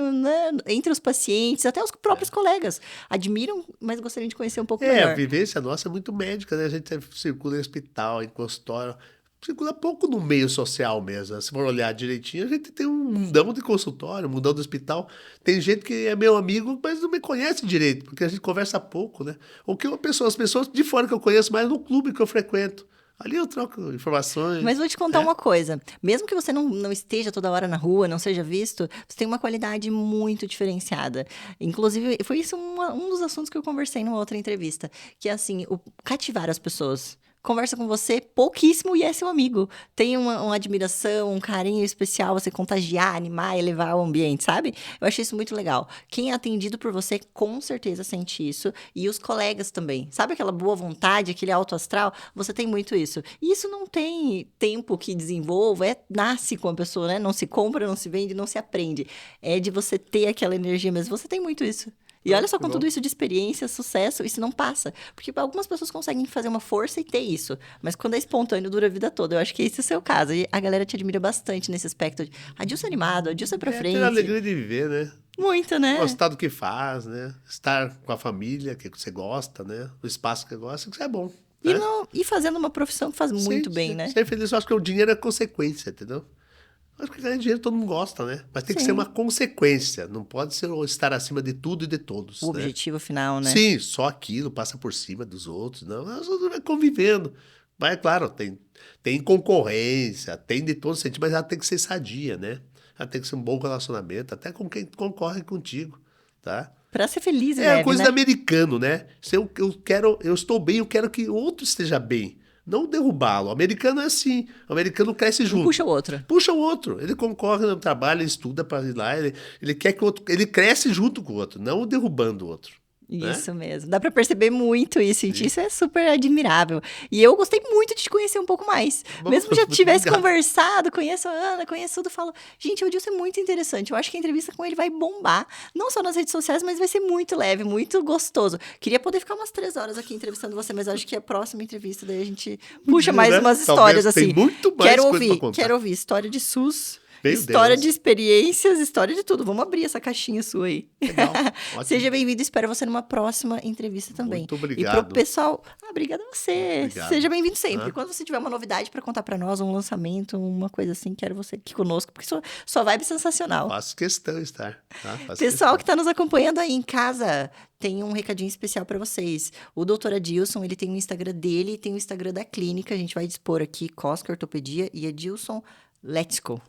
entre os pacientes, até os próprios colegas admiram, mas gostariam de conhecer um pouco melhor. A vivência nossa é muito médica, né? A gente circula em hospital, em consultório, circula pouco no meio social mesmo. Se for olhar direitinho, a gente tem um mundão de consultório, um mundão de hospital. Tem gente que é meu amigo, mas não me conhece direito, porque a gente conversa pouco, né? Ou que as pessoas de fora que eu conheço mais no clube que eu frequento. Ali eu troco informações. Mas vou te contar uma coisa. Mesmo que você não esteja toda hora na rua, não seja visto, você tem uma qualidade muito diferenciada. Inclusive, foi isso um dos assuntos que eu conversei numa outra entrevista. Que é assim, o cativar as pessoas. Conversa com você pouquíssimo e é seu amigo. Tem uma admiração, um carinho especial, você contagiar, animar, elevar o ambiente, sabe? Eu achei isso muito legal. Quem é atendido por você, com certeza sente isso. E os colegas também. Sabe aquela boa vontade, aquele alto astral? Você tem muito isso. E isso não tem tempo que desenvolva, nasce com a pessoa, né? Não se compra, não se vende, não se aprende. É de você ter aquela energia mesmo. Você tem muito isso. E olha só, com tudo isso de experiência, sucesso, isso não passa. Porque algumas pessoas conseguem fazer uma força e ter isso. Mas quando é espontâneo, dura a vida toda. Eu acho que esse é o seu caso. E a galera te admira bastante nesse aspecto de Adilson animado, Adilson pra frente. Ter a alegria de viver, né? Muito, né? Gostar do que faz, né? Estar com a família que você gosta, né? O espaço que gosta, isso é bom. Né? E fazendo uma profissão que faz muito bem, né? Ser feliz, eu acho que o dinheiro é consequência, entendeu? Acho que ganhar dinheiro todo mundo gosta, né? Mas tem que ser uma consequência. Não pode ser estar acima de tudo e de todos. O objetivo final, né? Sim, só aquilo, passa por cima dos outros. Não, nós vamos convivendo. Mas, é claro, tem concorrência, tem de todo sentido, mas ela tem que ser sadia, né? Ela tem que ser um bom relacionamento, até com quem concorre contigo, tá? Pra ser feliz, É a coisa do americano, né? Se eu estou bem, eu quero que o outro esteja bem. Não derrubá-lo. O americano é assim. O americano cresce junto. Puxa o outro. Puxa o outro. Ele concorre no trabalho, ele estuda para ir lá. Ele quer que o outro... Ele cresce junto com o outro, não derrubando o outro. Isso mesmo. Dá pra perceber muito isso, gente. Isso é super admirável. E eu gostei muito de te conhecer um pouco mais. Mesmo que já tivesse conversado, conheço a Ana, conheço tudo, falo, gente, o Adilson é muito interessante. Eu acho que a entrevista com ele vai bombar. Não só nas redes sociais, mas vai ser muito leve, muito gostoso. Queria poder ficar umas 3 horas aqui entrevistando você, mas acho que a próxima entrevista, daí a gente puxa mais umas histórias, assim. Tem muito mais Quero ouvir história de SUS. História de experiências, história de tudo. Vamos abrir essa caixinha sua aí. Legal. Seja bem-vindo, espero você numa próxima entrevista também. Muito obrigado. E pro pessoal, obrigada a você. Obrigado. Seja bem-vindo sempre. Quando você tiver uma novidade para contar para nós, um lançamento, uma coisa assim, quero você aqui conosco, porque sua vibe é sensacional. Faço questão de estar. Tá? Pessoal que está nos acompanhando aí em casa, tem um recadinho especial para vocês. O Dr. Adilson, ele tem o Instagram dele e tem o Instagram da clínica. A gente vai dispor aqui, Cosca Ortopedia e Adilson Let's go.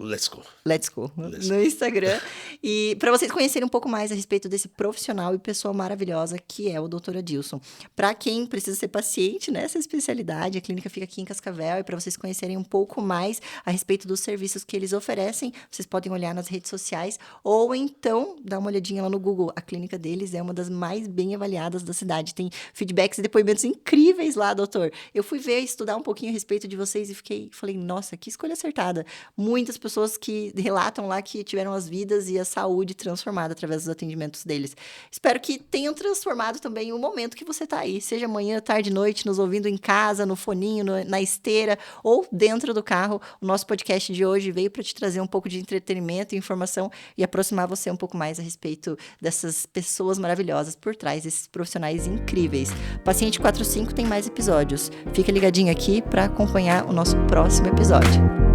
No Instagram. E para vocês conhecerem um pouco mais a respeito desse profissional e pessoa maravilhosa que é o Dr. Adilson. Para quem precisa ser paciente nessa especialidade, a clínica fica aqui em Cascavel. E para vocês conhecerem um pouco mais a respeito dos serviços que eles oferecem, vocês podem olhar nas redes sociais ou então dar uma olhadinha lá no Google. A clínica deles é uma das mais bem avaliadas da cidade. Tem feedbacks e depoimentos incríveis lá, doutor. Eu fui ver, estudar um pouquinho a respeito de vocês e falei, nossa, que escolha acertada. Muitas pessoas que relatam lá que tiveram as vidas e a saúde transformada através dos atendimentos deles. Espero que tenham transformado também o momento que você está aí, seja manhã, tarde, noite, nos ouvindo em casa, no foninho, na esteira ou dentro do carro. O nosso podcast de hoje veio para te trazer um pouco de entretenimento e informação e aproximar você um pouco mais a respeito dessas pessoas maravilhosas por trás desses profissionais incríveis. Paciente 45 tem mais episódios. Fica ligadinho aqui para acompanhar o nosso próximo episódio.